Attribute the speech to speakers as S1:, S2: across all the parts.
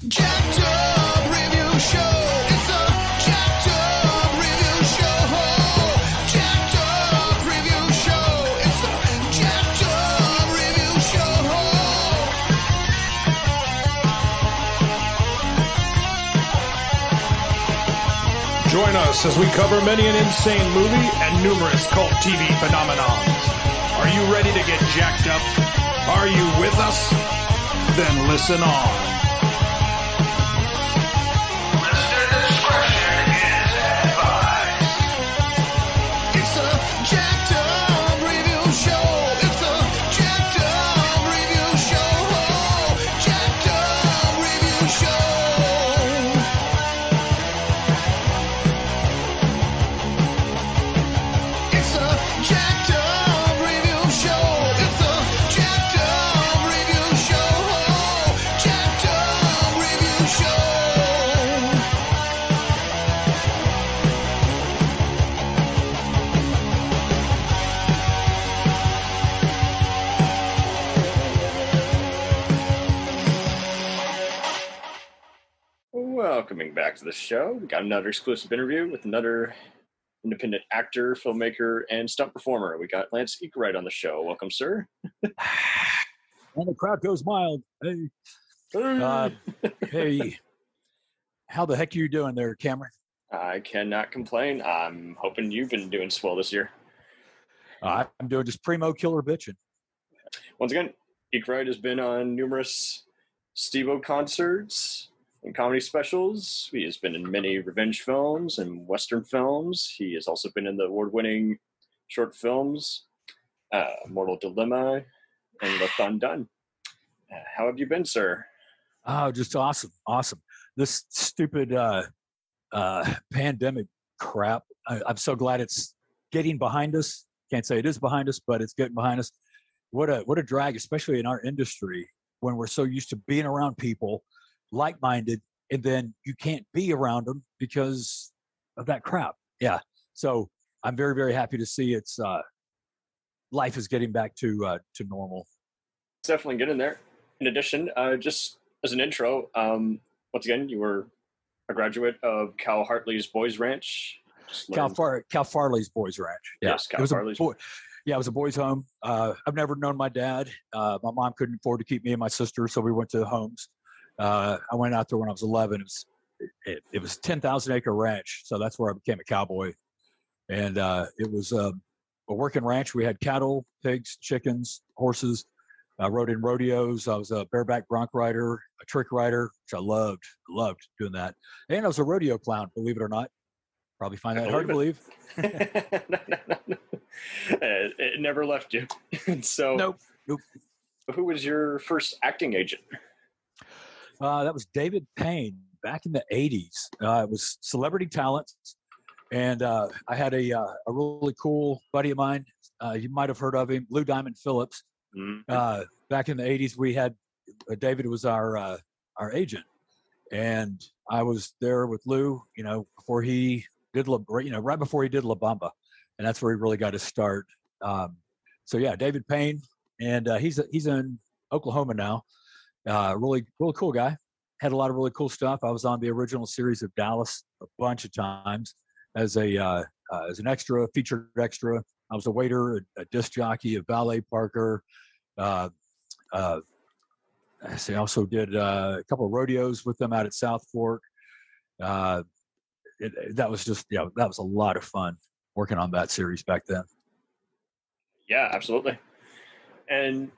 S1: Jacked Up Review Show. It's a Jacked Up Review Show. Jacked Up Review Show. It's a Jacked Up Review Show.
S2: Join us as we cover many an insane movie and numerous cult TV phenomenons. Are you ready to get jacked up? Are you with us? Then listen on.
S1: Listener discretion is advised. It's a Jacked Up Review Show. It's a Jacked Up Review Show. Jacked Up Review Show. It's a Jacked Up Review Show. It's a Jacked Up Review Show. Jacked Up Review Show.
S3: Welcoming back to the show. We got another exclusive interview with another independent actor, filmmaker, and stunt performer. We got Lance Eakright on the show. Welcome, sir.
S4: And the crowd goes wild. Hey, hey, how the heck are you doing there, Cameron?
S3: I cannot complain. I'm hoping you've been doing swell this year.
S4: I'm doing just primo killer bitching.
S3: Once again, Eakright has been on numerous Steve-O concerts and comedy specials. He has been in many revenge films and Western films. He has also been in the award-winning short films, Mortal Dilemma and Left Undone. How have you been, sir?
S4: Oh, just awesome. Awesome. This stupid pandemic crap. I'm so glad it's getting behind us. Can't say it is behind us, but it's getting behind us. What a drag, especially in our industry, when we're so used to being around people like-minded, and then you can't be around them because of that crap. Yeah. So I'm very, very happy to see it's life is getting back to normal.
S3: It's definitely getting there. In addition, just as an intro, once again, you were a graduate of Cal Hartley's Boys Ranch.
S4: Cal Farley's Boys Ranch. Yeah.
S3: Yes, Cal Farley's.
S4: It was a boys' home. I've never known my dad. My mom couldn't afford to keep me and my sister, so we went to homes. I went out there when I was 11. It was a 10,000-acre ranch, so that's where I became a cowboy. And it was a working ranch. We had cattle, pigs, chickens, horses. I rode in rodeos. I was a bareback bronc rider, a trick rider, which I loved doing that. And I was a rodeo clown, believe it or not. Probably find that hard to believe.
S3: It never left you. So,
S4: Nope.
S3: Who was your first acting agent?
S4: That was David Payne back in the 80s. It was Celebrity Talents. And I had a really cool buddy of mine. You might have heard of him, Lou Diamond Phillips.
S3: Mm-hmm.
S4: Back in the 80s, we had David was our agent. And I was there with Lou, before he did, right before he did La Bamba. And that's where he really got his start. So yeah, David Payne, and he's in Oklahoma now. Really cool guy. Had a lot of really cool stuff. I was on the original series of Dallas a bunch of times as an extra, featured extra. I was a waiter, a disc jockey, a valet parker. I also did a couple of rodeos with them out at South Fork. That was a lot of fun working on that series back then.
S3: Yeah, absolutely. And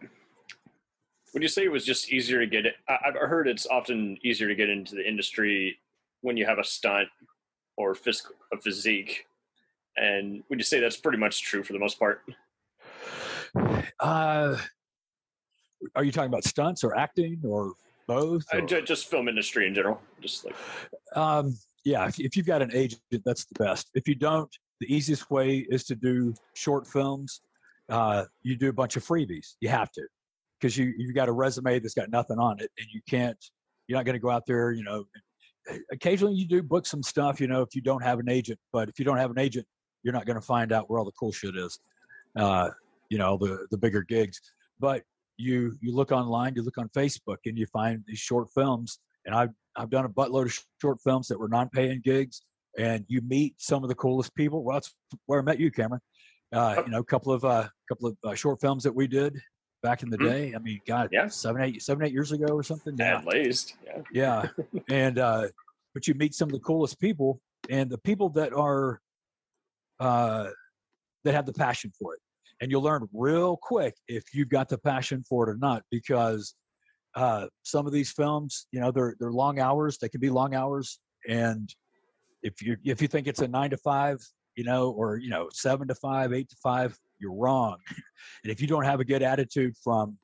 S3: would you say it was just easier to get it? I've heard it's often easier to get into the industry when you have a stunt or a physique. And would you say that's pretty much true for the most part?
S4: Are you talking about stunts or acting or both? Or?
S3: Just film industry in general. Just like.
S4: Yeah, if you've got an agent, that's the best. If you don't, the easiest way is to do short films. You do a bunch of freebies. You have to, because you've got a resume that's got nothing on it, and you're not going to go out there. Occasionally you do book some stuff. If you don't have an agent, but if you don't have an agent, you're not going to find out where all the cool shit is. The bigger gigs. But you look online, you look on Facebook, and you find these short films, And I've done a buttload of short films that were non-paying gigs, and you meet some of the coolest people. Well, that's where I met you, Cameron. A couple of short films that we did back in the day. I mean, God, 7-8 years ago or something. Yeah,
S3: at least.
S4: Yeah. And but you meet some of the coolest people, and the people that are that have the passion for it. And you'll learn real quick if you've got the passion for it or not, because some of these films, they're long hours. They can be long hours, and if you think it's a 9 to 5, or 7 to 5, 8 to 5, you're wrong. And if you don't have a good attitude from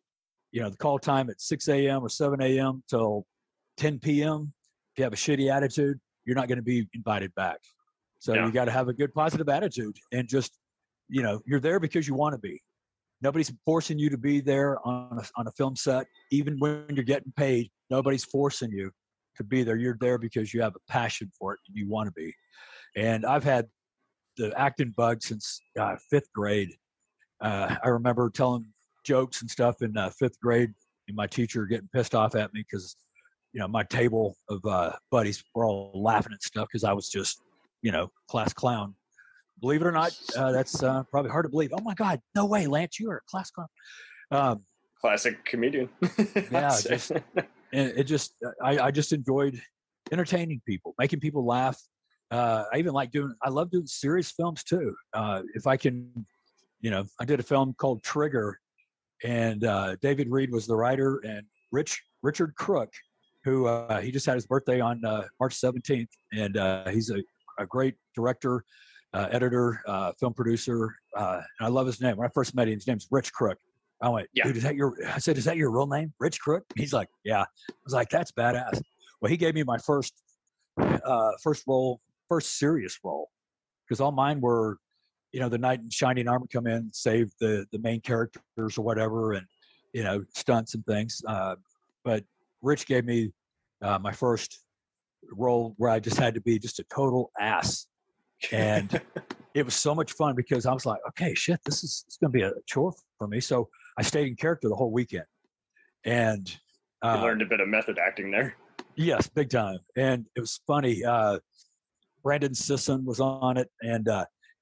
S4: the call time at 6 a.m. or 7 a.m. till 10 p.m., if you have a shitty attitude, you're not going to be invited back. So you got to have a good positive attitude, and just you're there because you want to be. Nobody's forcing you to be there on a film set. Even when you're getting paid, nobody's forcing you to be there. You're there because you have a passion for it and you want to be. And I've had the acting bug since 5th grade. I remember telling jokes and stuff in 5th grade, and my teacher getting pissed off at me because, my table of buddies were all laughing at stuff because I was just, class clown. Believe it or not, that's probably hard to believe. Oh my God, no way, Lance, you are a class clown.
S3: Classic comedian.
S4: Yeah, I just enjoyed entertaining people, making people laugh. I love doing serious films too. If I can, I did a film called Trigger, and David Reed was the writer, and Richard Crook, who he just had his birthday on March 17th, and he's a great director, editor, film producer. And I love his name. When I first met him, his name's Rich Crook. I went, dude, is that your real name? Rich Crook? He's like, yeah. I was like, that's badass. Well, he gave me my first serious role, because all mine were, the knight in shining armor come in, save the main characters or whatever, and, stunts and things. But Rich gave me my first role where I just had to be just a total ass. And it was so much fun because I was like, okay, shit, it's going to be a chore for me. So I stayed in character the whole weekend. And
S3: you learned a bit of method acting there.
S4: Yes, big time. And it was funny. Brandon Sisson was on it, and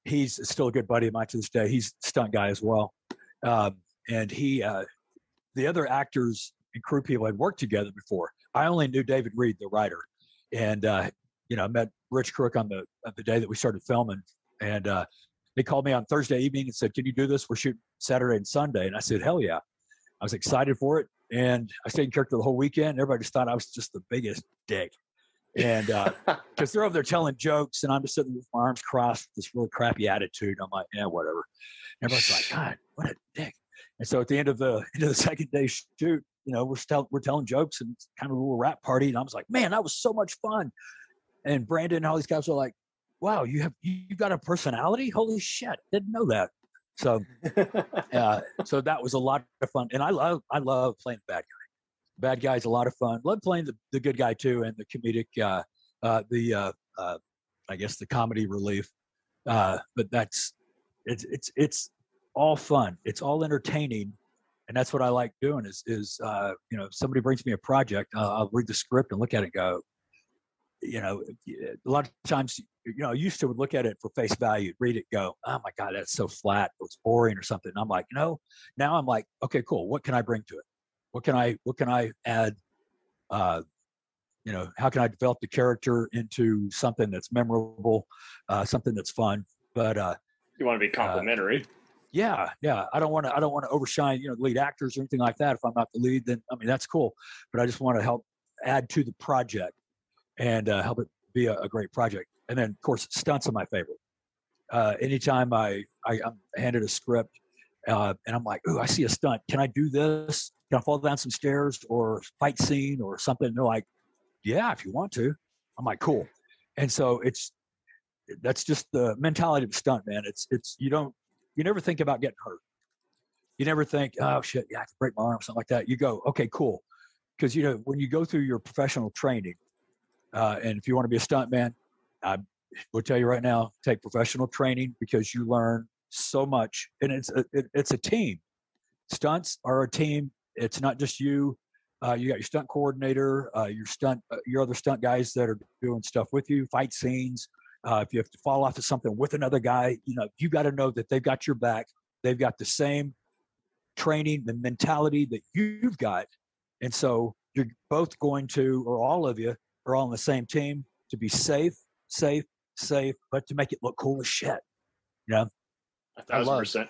S4: he's still a good buddy of mine to this day. He's a stunt guy as well. And the other actors and crew people had worked together before. I only knew David Reed, the writer. And, I met Rich Crook on the day that we started filming. And they called me on Thursday evening and said, can you do this? We're shooting Saturday and Sunday. And I said, hell yeah. I was excited for it. And I stayed in character the whole weekend. Everybody just thought I was just the biggest dick. And because they're over there telling jokes, and I'm just sitting with my arms crossed, this really crappy attitude. I'm like, yeah, whatever. And everybody's like, God, what a dick. And so at the end of the second day shoot, we're telling jokes and it's kind of a little rap party. And I was like, man, that was so much fun. And Brandon and all these guys were like, wow, you've got a personality? Holy shit, didn't know that. So so that was a lot of fun. And I love playing the bad guy. Bad guy's a lot of fun. Love playing the good guy too, and the comedic I guess the comedy relief. But it's all fun. It's all entertaining. And that's what I like doing is if somebody brings me a project, I'll read the script and look at it and go, a lot of times, I used to look at it for face value, read it, go, oh my God, that's so flat. It's boring or something. And I'm like, now I'm like, okay, cool. What can I bring to it? What can I add? How can I develop the character into something that's memorable, something that's fun? But
S3: you want to be complimentary.
S4: Yeah. I don't want to overshine, the lead actors or anything like that. If I'm not the lead, then that's cool. But I just want to help add to the project and help it be a great project. And then, of course, stunts are my favorite. Anytime I'm handed a script and I'm like, ooh, I see a stunt. Can I do this? Can I fall down some stairs or fight scene or something? And they're like, yeah, if you want to. I'm like, cool. And so that's just the mentality of a stunt, man. You never think about getting hurt. You never think, oh shit, yeah, I could break my arm or something like that. You go, okay, cool. Because when you go through your professional training, and if you want to be a stuntman, I will tell you right now, take professional training because you learn so much, and it's a team. Stunts are a team. It's not just you. You got your stunt coordinator, your other stunt guys that are doing stuff with you, fight scenes. If you have to fall off of something with another guy, you got to know that they've got your back. They've got the same training, the mentality that you've got. And so you're both going to, or all of you are all on the same team to be safe, but to make it look cool as shit.
S3: 1,000%.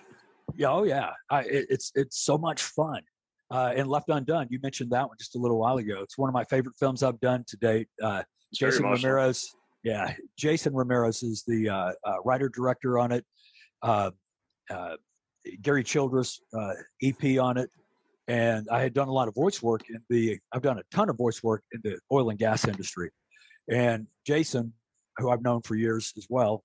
S4: Yeah. Oh yeah. It's so much fun. And Left Undone, you mentioned that one just a little while ago. It's one of my favorite films I've done to date. Jason Ramirez. Yeah. Jason Ramirez is the writer director on it. Gary Childress, EP on it. And I had done a lot of voice work I've done a ton of voice work in the oil and gas industry. And Jason, who I've known for years as well,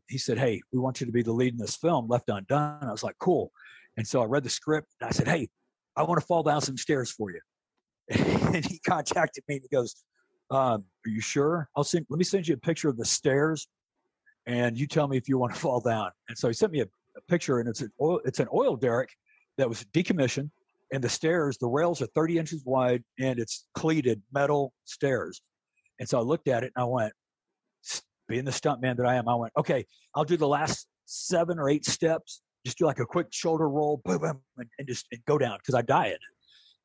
S4: he said, "Hey, we want you to be the lead in this film, Left Undone." I was like, "Cool." And so I read the script and I said, "Hey, I want to fall down some stairs for you." And he contacted me and he goes, "Are you sure? Let me send you a picture of the stairs and you tell me if you want to fall down." And so he sent me a picture, and it's an oil derrick that was decommissioned, and the stairs, the rails are 30 inches wide, and it's cleated metal stairs. And so I looked at it and I went, being the stuntman that I am, I went, "Okay, I'll do the last 7 or 8 steps. Just do like a quick shoulder roll, boom, boom, and just go down because I died."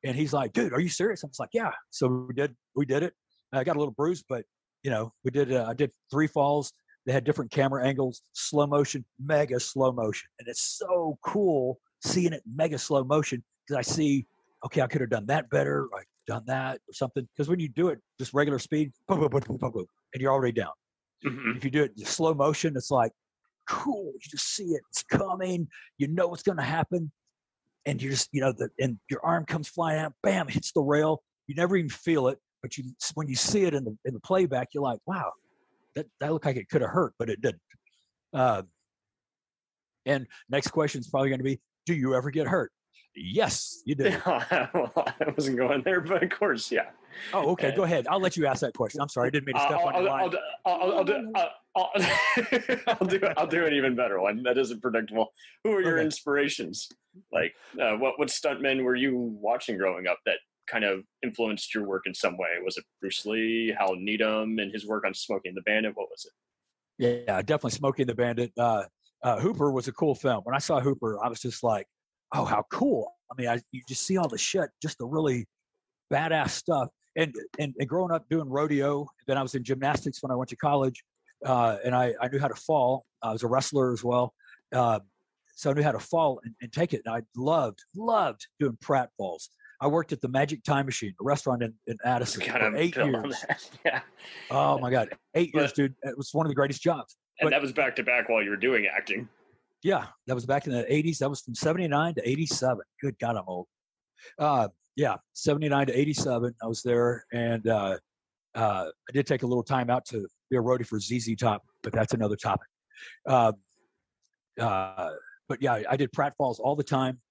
S4: And he's like, "Dude, are you serious?" I was like, "Yeah." So we did it. I got a little bruised, but we did. I did 3 falls. They had different camera angles, slow motion, mega slow motion, and it's so cool seeing it mega slow motion because I see, okay, I could have done that better, or done that or something. Because when you do it just regular speed, boom, boom, boom, boom, boom, boom, and you're already down.
S3: Mm-hmm.
S4: If you do it slow motion, it's like cool. You just see it; it's coming. You know what's going to happen, and you just and your arm comes flying out, bam, hits the rail. You never even feel it, but when you see it in the playback, you're like, wow. That looked like it could have hurt, but it didn't. And next question is probably going to be, do you ever get hurt? Yes, you do.
S3: Well, I wasn't going there, but of course, yeah.
S4: Oh, okay. Go ahead. I'll let you ask that question. I'm sorry. I didn't mean to step on your line.
S3: I'll do an even better one. That isn't predictable. Who are your inspirations? Like, what stuntmen were you watching growing up that kind of influenced your work in some way? Was it Bruce Lee, Hal Needham, and his work on Smokey and the Bandit? What was it?
S4: Yeah, definitely Smokey and the Bandit. Hooper was a cool film. When I saw Hooper, I was just like, oh, how cool. I mean, you just see all the shit, just the really badass stuff. And growing up doing rodeo, then I was in gymnastics when I went to college, and I knew how to fall. I was a wrestler as well. So I knew how to fall and take it. And I loved doing pratfalls. I worked at the Magic Time Machine, a restaurant in Addison for 8 years.
S3: Yeah.
S4: Oh my God. 8 years, dude. It was one of the greatest jobs.
S3: And that was back to back while you were doing acting.
S4: Yeah. That was back in the 80s. That was from 79 to 87. Good God, I'm old. 79 to 87. I was there. And I did take a little time out to be a roadie for ZZ Top, but that's another topic. But yeah, I did pratfalls all the time.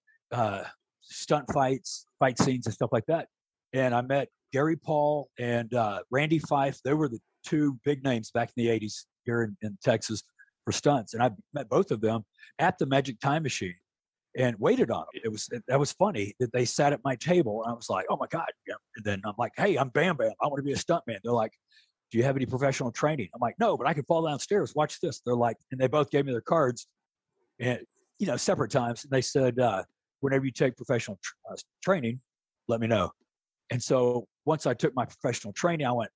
S4: Stunt fights, fight scenes and stuff like that. And I met Gary Paul and Randy Fife. They were the 2 big names back in the 80s here in Texas for stunts. And I met both of them at the Magic Time Machine and waited on them. That was funny that they sat at my table and I was like, oh my God. Yeah. And then I'm like, hey, I'm Bam Bam. I want to be a stuntman. They're like, do you have any professional training? I'm like, no, but I can fall downstairs. Watch this. They're like, and they both gave me their cards and, separate times. And they said, whenever you take professional training, let me know. And so once I took my professional training, I went,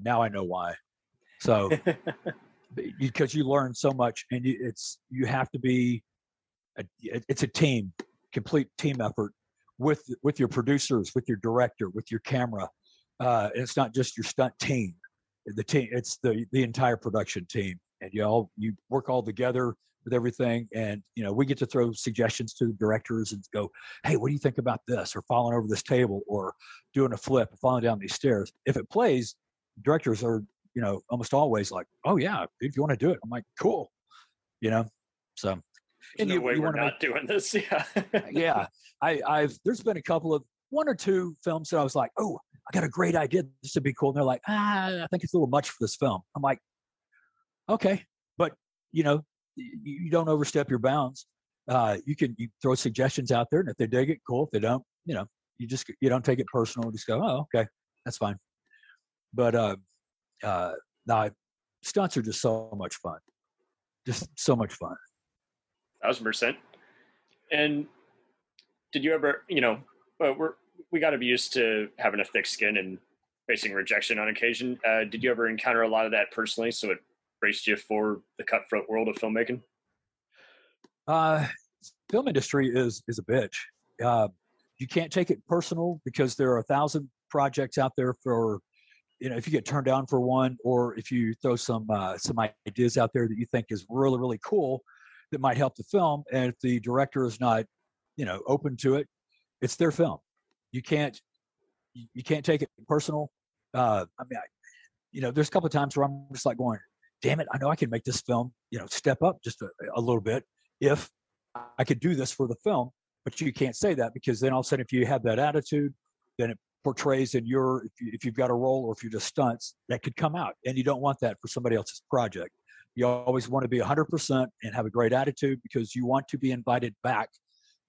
S4: now I know why. So because you learn so much and you have to be, it's a team, complete team effort with your producers, with your director, with your camera. And it's not just your stunt team, the team, it's the entire production team. And you work all together with everything. And, we get to throw suggestions to the directors and go, hey, what do you think about this? Or falling over this table or doing a flip, or falling down these stairs. If it plays, directors are, almost always like, oh yeah, if you want to do it. I'm like, cool. So.
S3: There's no way we're not doing this. Yeah.
S4: Yeah. There's been a couple of 1 or 2 films that I was like, oh, I got a great idea. This would be cool. And they're like, I think it's a little much for this film. I'm like, okay. But, you don't overstep your bounds. You throw suggestions out there, and if they dig it, cool. If they don't, you you don't take it personal. Just go, oh, okay, that's fine. But now stunts are just so much fun. Just so much fun.
S3: 1,000%. And did you ever, we got to be used to having a thick skin and facing rejection on occasion. Did you ever encounter a lot of that personally? So it braced you for the cutthroat world of filmmaking?
S4: Film industry is a bitch. You can't take it personal because there are 1,000 projects out there for, if you get turned down for one, or if you throw some ideas out there that you think is really, really cool that might help the film, and if the director is not, open to it, it's their film. You can't take it personal. There's a couple of times where I'm just like going, damn it, I know I can make this film, step up just a little bit if I could do this for the film. But you can't say that, because then all of a sudden, if you have that attitude, then it portrays in if you've got a role, or if you're just stunts, that could come out, and you don't want that for somebody else's project. You always want to be 100% and have a great attitude, because you want to be invited back.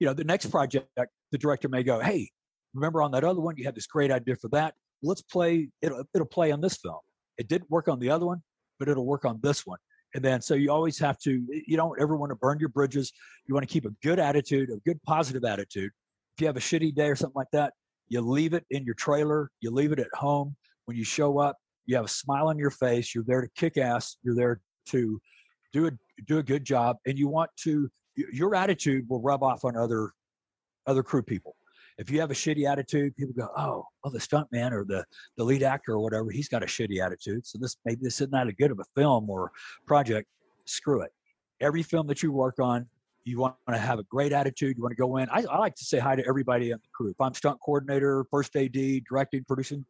S4: The next project, the director may go, hey, remember on that other one, you had this great idea for that. Let's play, it'll play on this film. It didn't work on the other one, but it'll work on this one. And then, so you always have to, you don't ever want to burn your bridges. You want to keep a good attitude, a good positive attitude. If you have a shitty day or something like that, you leave it in your trailer, you leave it at home. When you show up, you have a smile on your face. You're there to kick ass. You're there to do a good job. And your attitude will rub off on other crew people. If you have a shitty attitude, people go, oh, well, the stunt man or the lead actor or whatever, he's got a shitty attitude. So maybe this isn't that good of a film or project. Screw it. Every film that you work on, you want to have a great attitude. You want to go in. I like to say hi to everybody on the crew. If I'm stunt coordinator, first AD, directing, producing,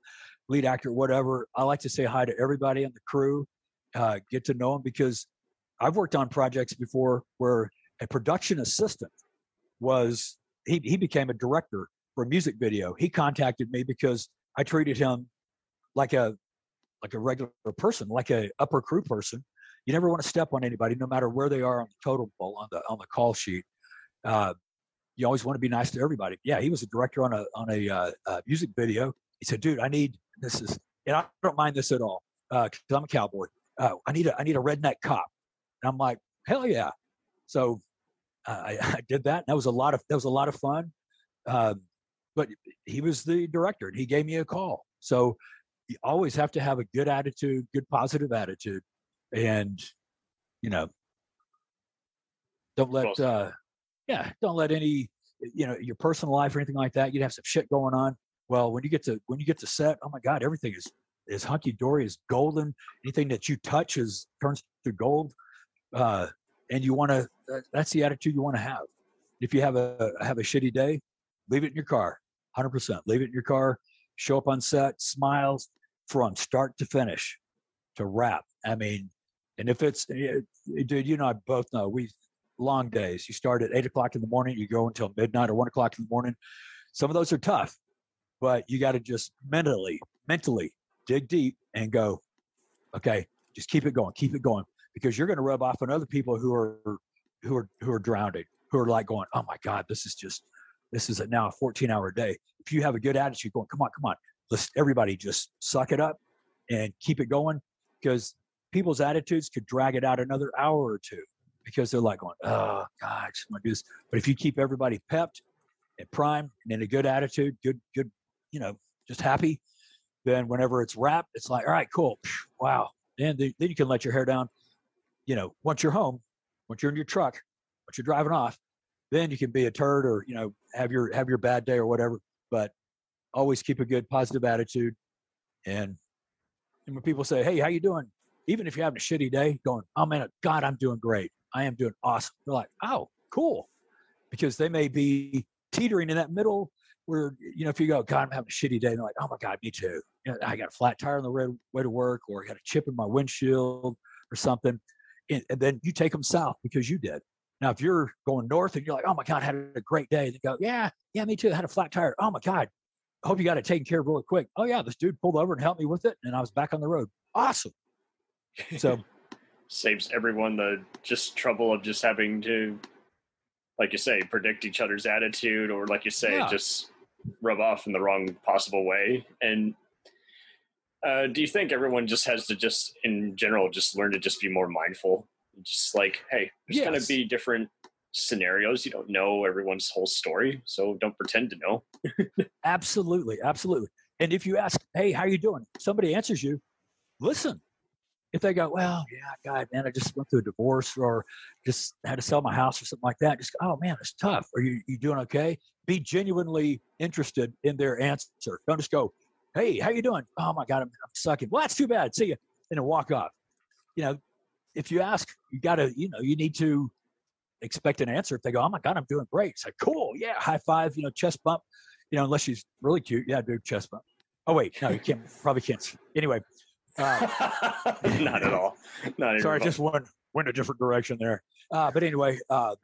S4: lead actor, whatever, I like to say hi to everybody on the crew, get to know them, because I've worked on projects before where a production assistant he became a director for a music video. He contacted me because I treated him like a regular person, like a upper crew person. You never want to step on anybody, no matter where they are on the totem pole, on the call sheet. You always want to be nice to everybody. Yeah, he was a director on a music video. He said, "Dude, and I don't mind this at all, because I'm a cowboy. I need a redneck cop." And I'm like, hell yeah! So I did that. And that was a lot of fun. But he was the director, and he gave me a call. So you always have to have a good attitude, good positive attitude, and don't let any your personal life or anything like that. You'd have some shit going on. Well, when you get to set, oh my God, everything is hunky dory, is golden. Anything that you touch turns to gold. And you want to, that's the attitude you want to have. If you have a shitty day, leave it in your car, 100%. Leave it in your car, show up on set, smiles from start to finish, to wrap. I mean, and if it's, dude, I both know, long days. You start at 8 o'clock in the morning, you go until midnight or 1 o'clock in the morning. Some of those are tough, but you got to just mentally dig deep and go, okay, just keep it going, because you're going to rub off on other people who are drowning, who are like going, oh my God, this is now a 14-hour day. If you have a good attitude going, come on, let's everybody just suck it up and keep it going, because people's attitudes could drag it out another hour or two, because they're like going, oh God, I just want to do this. But if you keep everybody pepped and primed and in a good attitude, good, just happy, then whenever it's wrapped, it's like, all right, cool. Wow. And then you can let your hair down. Once you're home, once you're in your truck, once you're driving off, then you can be a turd or, have your bad day or whatever, but always keep a good positive attitude. And when people say, hey, how you doing? Even if you're having a shitty day, going, oh man, God, I'm doing great. I am doing awesome. They're like, oh, cool. Because they may be teetering in that middle where, if you go, God, I'm having a shitty day. And they're like, oh my God, me too. I got a flat tire on the way to work, or I got a chip in my windshield or something. And then you take them south because you did. Now, if you're going north and you're like, oh my God, I had a great day. They go, yeah, me too. I had a flat tire. Oh my God, I hope you got it taken care of really quick. Oh yeah, this dude pulled over and helped me with it, and I was back on the road. Awesome. So
S3: saves everyone the just trouble of just having to, like you say, predict each other's attitude, or like you say, just rub off in the wrong possible way. And do you think everyone just has to in general, learn to just be more mindful? Just like, hey, there's going to be different scenarios. You don't know everyone's whole story, so don't pretend to know.
S4: Absolutely. And if you ask, hey, how you doing? Somebody answers you, listen. If they go, well, yeah, God, man, I just went through a divorce or just had to sell my house or something like that. Just, oh, man, it's tough. Are you doing okay? Be genuinely interested in their answer. Don't just go, hey, how you doing? Oh, my God, I'm sucking. Well, that's too bad. See you. And then walk off. If you ask, you got to, you need to expect an answer. If they go, oh, my God, I'm doing great. It's like, cool. Yeah. High five, chest bump, unless she's really cute. Yeah, dude, chest bump. Oh, wait. No, you can't. Probably can't. Anyway.
S3: Not at all. Not
S4: sorry, I just went a different direction there. But anyway, but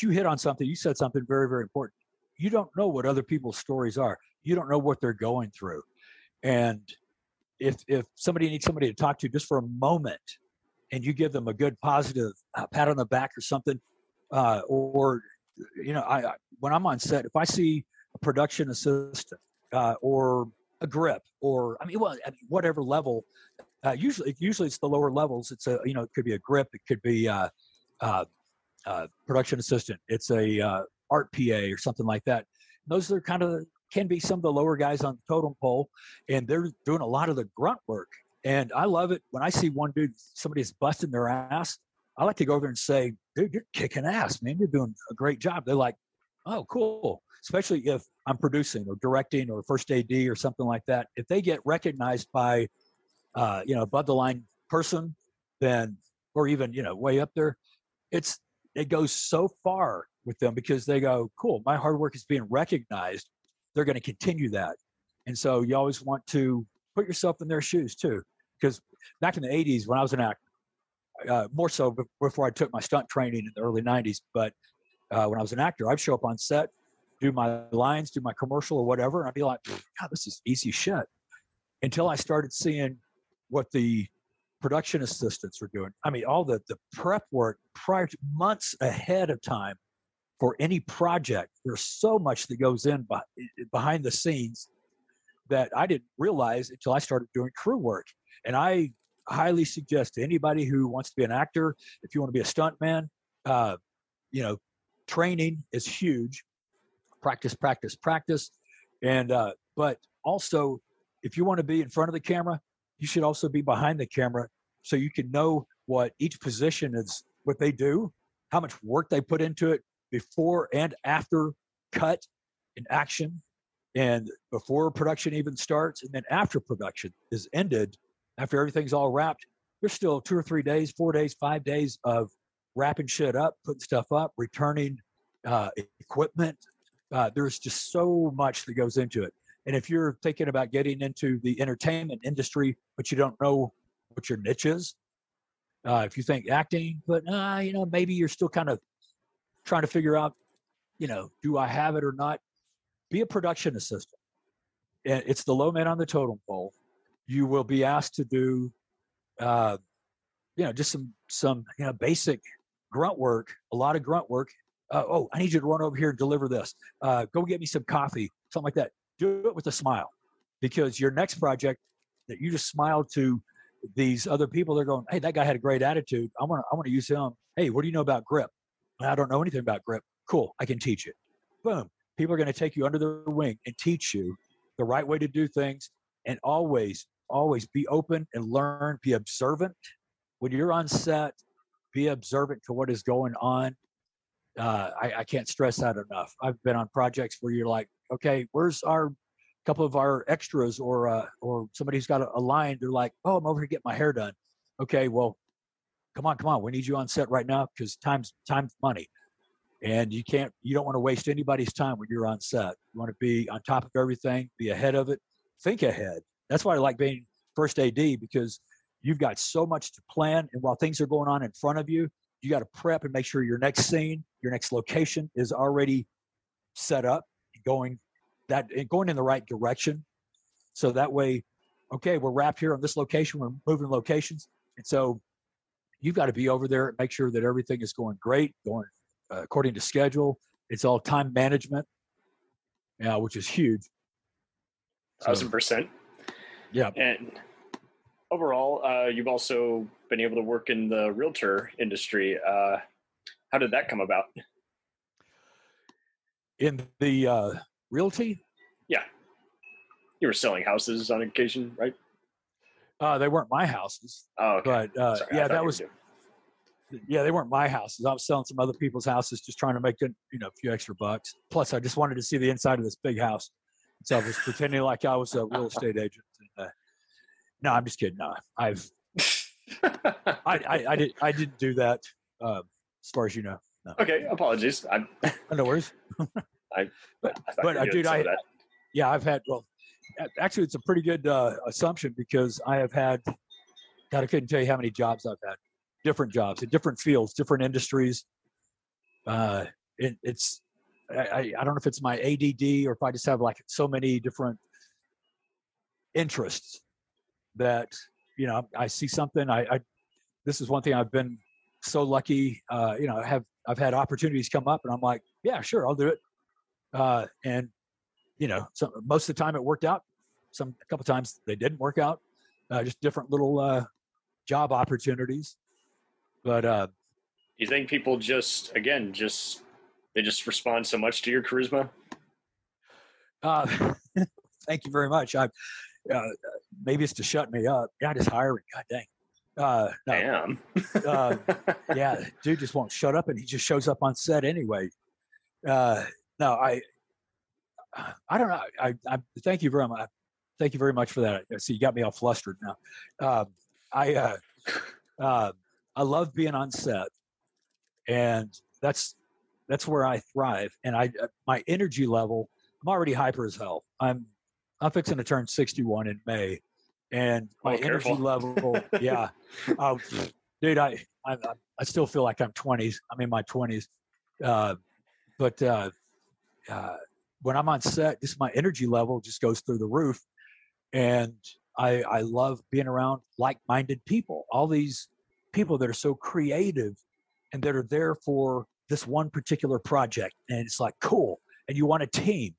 S4: you hit on something. You said something very, very important. You don't know what other people's stories are. You don't know what they're going through. And if somebody needs somebody to talk to just for a moment, and you give them a good positive pat on the back or something, or when I'm on set, if I see a production assistant or a grip, or whatever level. Usually it's the lower levels. It's it could be a grip. It could be production assistant. It's a art PA or something like that. Those are can be some of the lower guys on the totem pole, and they're doing a lot of the grunt work. And I love it when I see one dude, somebody's busting their ass. I like to go over there and say, dude, you're kicking ass, man. You're doing a great job. They're like, oh, cool. Especially if I'm producing or directing or first AD or something like that. If they get recognized by, above the line person, then, or even, way up there, it goes so far with them because they go, cool, my hard work is being recognized. They're going to continue that. And so you always want to put yourself in their shoes too. Because back in the 80s, when I was an actor, more so before I took my stunt training in the early 90s, but when I was an actor, I'd show up on set, do my lines, do my commercial or whatever, and I'd be like, God, this is easy shit. Until I started seeing what the production assistants were doing. I mean, all the prep work prior to months ahead of time for any project. There's so much that goes in behind the scenes that I didn't realize until I started doing crew work. And I highly suggest to anybody who wants to be an actor, if you want to be a stuntman, training is huge. Practice. And, but also if you want to be in front of the camera, you should also be behind the camera so you can know what each position is, what they do, how much work they put into it before and after cut and action, and before production even starts, and then after production is ended, after everything's all wrapped, there's still 2 or 3 days, 4 days, 5 days of wrapping shit up, putting stuff up, returning equipment. There's just so much that goes into it. And if you're thinking about getting into the entertainment industry, but you don't know what your niche is, if you think acting, but maybe you're still kind of trying to figure out, do I have it or not? Be a production assistant. And it's the low man on the totem pole. You will be asked to do, just some basic grunt work, a lot of grunt work. I need you to run over here and deliver this. Go get me some coffee, something like that. Do it with a smile, because your next project that you just smiled to these other people, they're going, hey, that guy had a great attitude. I want to use him. Hey, what do you know about grip? I don't know anything about grip. Cool. I can teach it. Boom. People are going to take you under their wing and teach you the right way to do things. And always be open and learn, be observant. When you're on set, be observant to what is going on. I can't stress that enough. I've been on projects where you're like, okay, where's our couple of our extras, or somebody who's got a line. They're like, oh, I'm over here getting my hair done. Okay, well, come on. We need you on set right now because time's money. And you don't want to waste anybody's time when you're on set. You want to be on top of everything, be ahead of it, think ahead. That's why I like being first AD, because you've got so much to plan. And while things are going on in front of you, you got to prep and make sure your next scene, your next location is already set up, going in the right direction. So that way, okay, we're wrapped here on this location. We're moving locations. And so you've got to be over there and make sure that everything is going great, going according to schedule. It's all time management. Yeah, which is huge.
S3: 1,000%.
S4: Yeah.
S3: And overall, you've also been able to work in the realtor industry. How did that come about?
S4: In the realty?
S3: Yeah. You were selling houses on occasion, right?
S4: They weren't my houses.
S3: Oh, okay.
S4: But
S3: Sorry,
S4: yeah, that was. Yeah, they weren't my houses. I was selling some other people's houses, just trying to make a few extra bucks. Plus, I just wanted to see the inside of this big house, so I was pretending like I was a real estate agent. And, no, I'm just kidding. No, I didn't do that. As far as you know. No.
S3: Okay, apologies.
S4: No worries. Dude, I've had. Well, actually, it's a pretty good assumption because I have had. God, I couldn't tell you how many jobs I've had. Different jobs in different fields, different industries. I don't know if it's my ADD or if I just have like so many different interests that I see something. This is one thing I've been so lucky. I've had opportunities come up, and I'm like, yeah, sure, I'll do it. And most of the time it worked out. A couple times they didn't work out. Just different little job opportunities. But
S3: you think people they just respond so much to your charisma?
S4: Thank you very much. Maybe it's to shut me up. God is hiring. God dang. No.
S3: Damn.
S4: Yeah, dude just won't shut up, and he just shows up on set anyway. No, I don't know. I thank you very much. Thank you very much for that. See, you got me all flustered now. I love being on set, and that's where I thrive. And my energy level, I'm already hyper as hell. I'm fixing to turn 61 in May, and my energy level, yeah, dude, I still feel like I'm 20s. I'm in my 20s, but when I'm on set, just my energy level just goes through the roof, and I love being around like-minded people. All these people that are so creative and that are there for this one particular project, and it's like cool. And you want a team,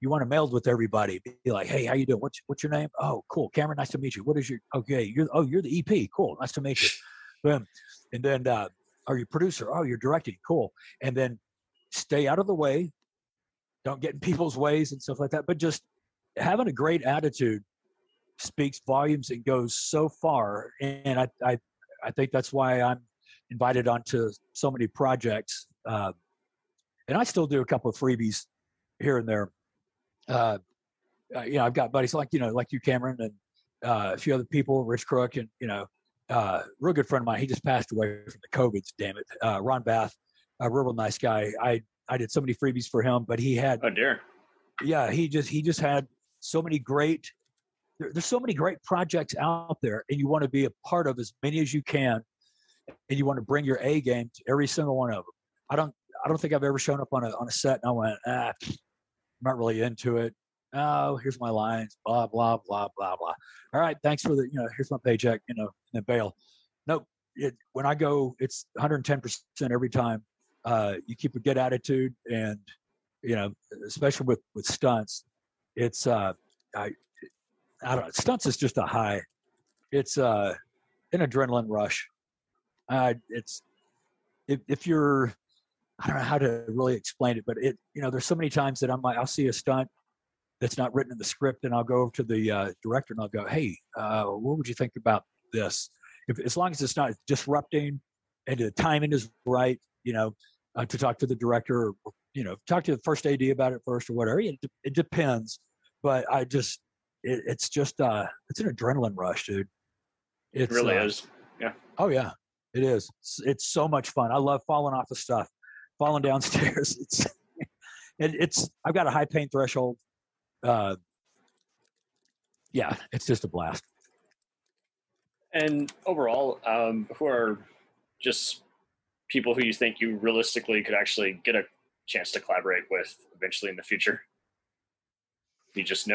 S4: you want to meld with everybody. Be like, hey, how you doing? What's your name? Oh, cool, Cameron. Nice to meet you. What is your? Okay, you're the EP. Cool, nice to meet you. Boom. And then, are you producer? Oh, you're directing. Cool. And then stay out of the way. Don't get in people's ways and stuff like that. But just having a great attitude speaks volumes and goes so far. And I think that's why I'm invited onto so many projects. And I still do a couple of freebies here and there. I've got buddies like you, Cameron, and a few other people, Rich Crook, and real good friend of mine. He just passed away from the COVIDs. Damn it, Ron Bath, a real nice guy. I did so many freebies for him, but he had.
S3: Oh dear.
S4: Yeah, he just had so many great. There's so many great projects out there, and you want to be a part of as many as you can, and you want to bring your A game to every single one of them. I don't think I've ever shown up on a set and I went, I'm not really into it. Oh, here's my lines, blah blah blah blah blah. All right, thanks for the here's my paycheck, and then bail. Nope. When I go, it's 110% every time. You keep a good attitude, and especially with stunts, it's I don't know. Stunts is just a high. It's an adrenaline rush. It's if you're, I don't know how to really explain it, but there's so many times that I'll see a stunt that's not written in the script, and I'll go over to the director and I'll go, hey, what would you think about this? As long as it's not disrupting and the timing is right, to talk to the director, or, talk to the first AD about it first or whatever. It depends, but it's just it's an adrenaline rush, dude. It
S3: really is. Yeah.
S4: Oh yeah, it is. It's so much fun. I love falling off of stuff, falling downstairs. It's I've got a high pain threshold. Yeah, it's just a blast.
S3: And overall, who are just people who you think you realistically could actually get a chance to collaborate with eventually in the future? You just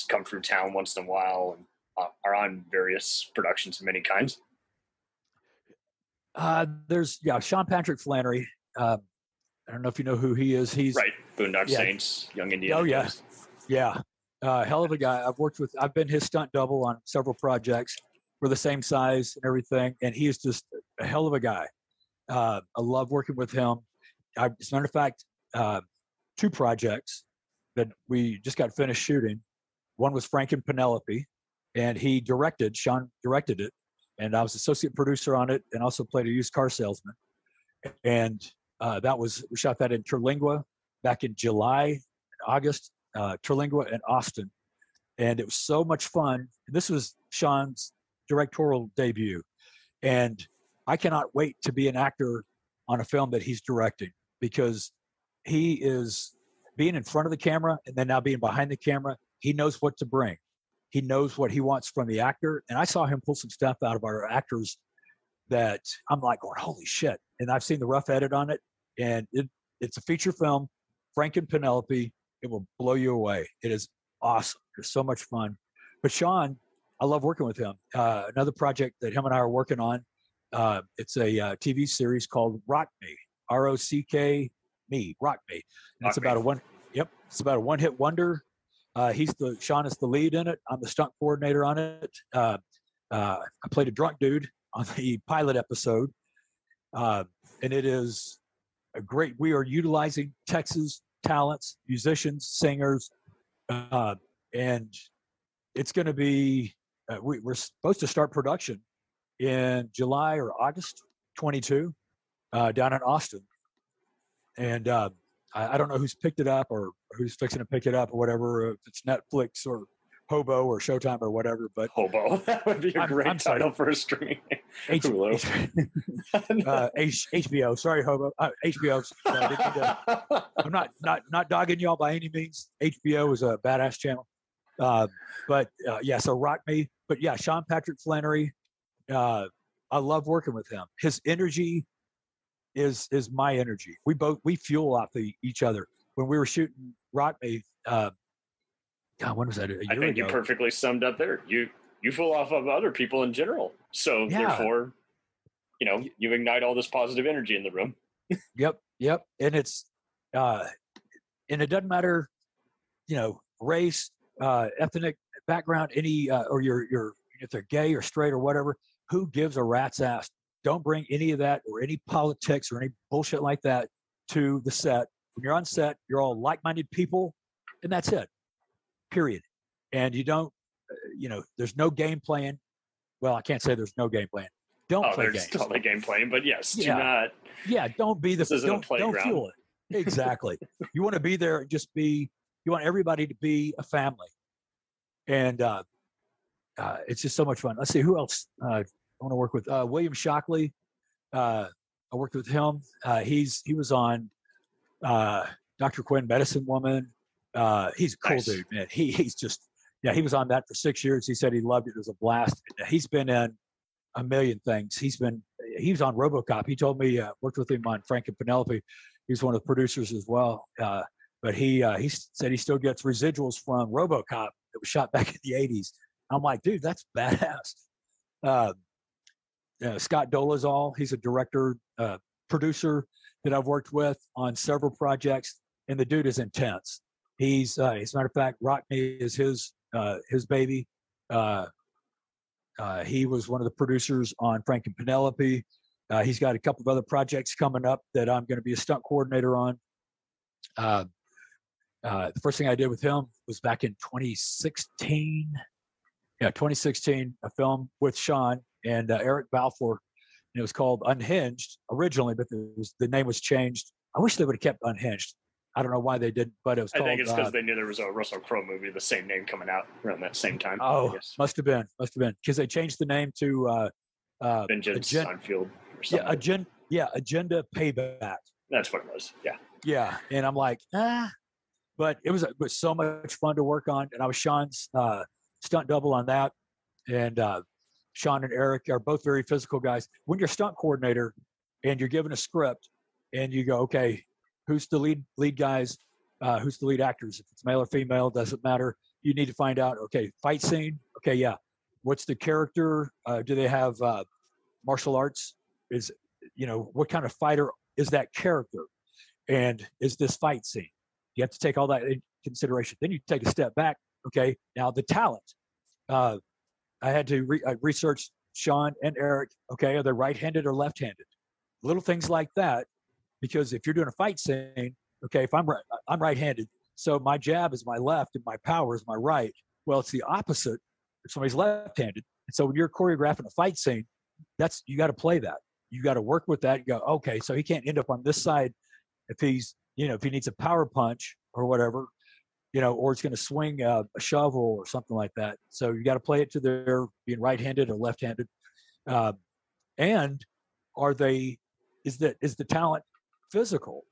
S3: come through town once in a while and are on various productions of many kinds.
S4: There's Sean Patrick Flannery. I don't know if you know who he is. He's
S3: right. Boondock
S4: Yeah.
S3: Saints, Young Indiana
S4: Oh, yeah.
S3: Jones.
S4: Yeah. Hell of a guy. I've been his stunt double on several projects. We're the same size and everything. And he is just a hell of a guy. I love working with him. As a matter of fact, 2 projects that we just got finished shooting. One was Frank and Penelope, and Sean directed it. And I was associate producer on it and also played a used car salesman. And we shot that in Terlingua back in July, August, Terlingua and Austin. And it was so much fun. This was Sean's directorial debut. And I cannot wait to be an actor on a film that he's directing, because he is being in front of the camera and then now being behind the camera. He knows what to bring. He knows what he wants from the actor. And I saw him pull some stuff out of our actors that I'm like, oh, holy shit. And I've seen the rough edit on it. And it's a feature film, Frank and Penelope. It will blow you away. It is awesome. It's so much fun. But Sean, I love working with him. Another project that him and I are working on, it's a TV series called Rock Me, R-O-C-K Me, Rock Me. And it's about it's about a one-hit wonder. Sean is the lead in it. I'm the stunt coordinator on it. I played a drunk dude on the pilot episode. And it is we are utilizing Texas talents, musicians, singers, and it's going to be, we're supposed to start production in July or August 22 down in Austin. And I don't know who's picked it up or who's fixing to pick it up or whatever, if it's Netflix or Hobo or Showtime or whatever. But
S3: Hobo, that would be a great title for a streaming.
S4: HBO. Sorry, Hobo. HBO. I'm not dogging y'all by any means. HBO is a badass channel. So Rock Me. But yeah, Sean Patrick Flannery. I love working with him. His energy is my energy. We fuel off each other. When we were shooting Rock Me, when was that? A year
S3: I think
S4: ago.
S3: you perfectly summed up there. You full off of other people in general. So therefore, you ignite all this positive energy in the room.
S4: Yep. And it's and it doesn't matter, race, ethnic background, any or your if they're gay or straight or whatever. Who gives a rat's ass? Don't bring any of that or any politics or any bullshit like that to the set. When you're on set, you're all like-minded people, and that's it. Period. And you don't, there's no game playing. Well, I can't say there's no game playing. Don't play games.
S3: There's totally game playing, but yes, do
S4: Yeah.
S3: not.
S4: Yeah, don't be
S3: This isn't a playground.
S4: Don't fuel it. Exactly. You want to be there and you want everybody to be a family. And it's just so much fun. Let's see, who else I want to work with? William Shockley. I worked with him. He was on Dr. Quinn, Medicine Woman. He's a cool dude, man. He's just, he was on that for 6 years. He said he loved it. It was a blast. He's been in a million things. He was on RoboCop. He told me, worked with him on Frank and Penelope. He's one of the producers as well. But he said he still gets residuals from RoboCop that was shot back in the 80s. I'm like, dude, that's badass. Scott Dolezal, he's a director, producer that I've worked with on several projects, and the dude is intense. As a matter of fact, Rock Me is his baby. He was one of the producers on Frank and Penelope. He's got a couple of other projects coming up that I'm going to be a stunt coordinator on. The first thing I did with him was back in 2016. Yeah, 2016, a film with Sean and Eric Balfour. And it was called Unhinged originally, but the name was changed. I wish they would have kept Unhinged. I don't know why they didn't, but it was called.
S3: I think it's because they knew there was a Russell Crowe movie, the same name, coming out around that same time.
S4: Oh, must have been because they changed the name to
S3: Vengeance on Field or something.
S4: Agenda Payback.
S3: That's what it was.
S4: Yeah, and I'm like, but it was so much fun to work on, and I was Sean's stunt double on that, and Sean and Eric are both very physical guys. When you're a stunt coordinator and you're given a script and you go, okay, who's the lead guys? Who's the lead actors? If it's male or female, doesn't matter. You need to find out, okay, fight scene. Okay, yeah. What's the character? Do they have martial arts? What kind of fighter is that character? And is this fight scene? You have to take all that into consideration. Then you take a step back. Okay, now the talent. I had to research Sean and Eric. Okay, are they right-handed or left-handed? Little things like that, because if you're doing a fight scene, okay, if I'm right-handed, so my jab is my left and my power is my right. Well, it's the opposite if somebody's left-handed. And so when you're choreographing a fight scene, you got to play that. You got to work with that. You go, okay, so he can't end up on this side if he's, if he needs a power punch or whatever, or it's going to swing a shovel or something like that. So you got to play it to their being right-handed or left-handed. And is the talent physical?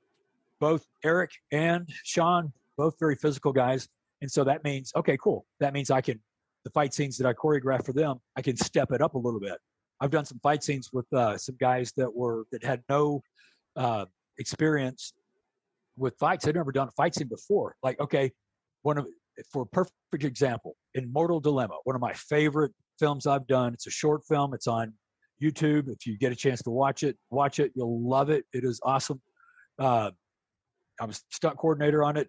S4: Both Eric and Sean, both very physical guys. And so that means, okay, cool. That means the fight scenes that I choreograph for them, I can step it up a little bit. I've done some fight scenes with some guys that had no experience with fights. They'd never done a fight scene before. Like, okay, for a perfect example, in Mortal Dilemma, one of my favorite films I've done. It's a short film. It's on YouTube. If you get a chance to watch it. You'll love it. It is awesome. I was stunt coordinator on it.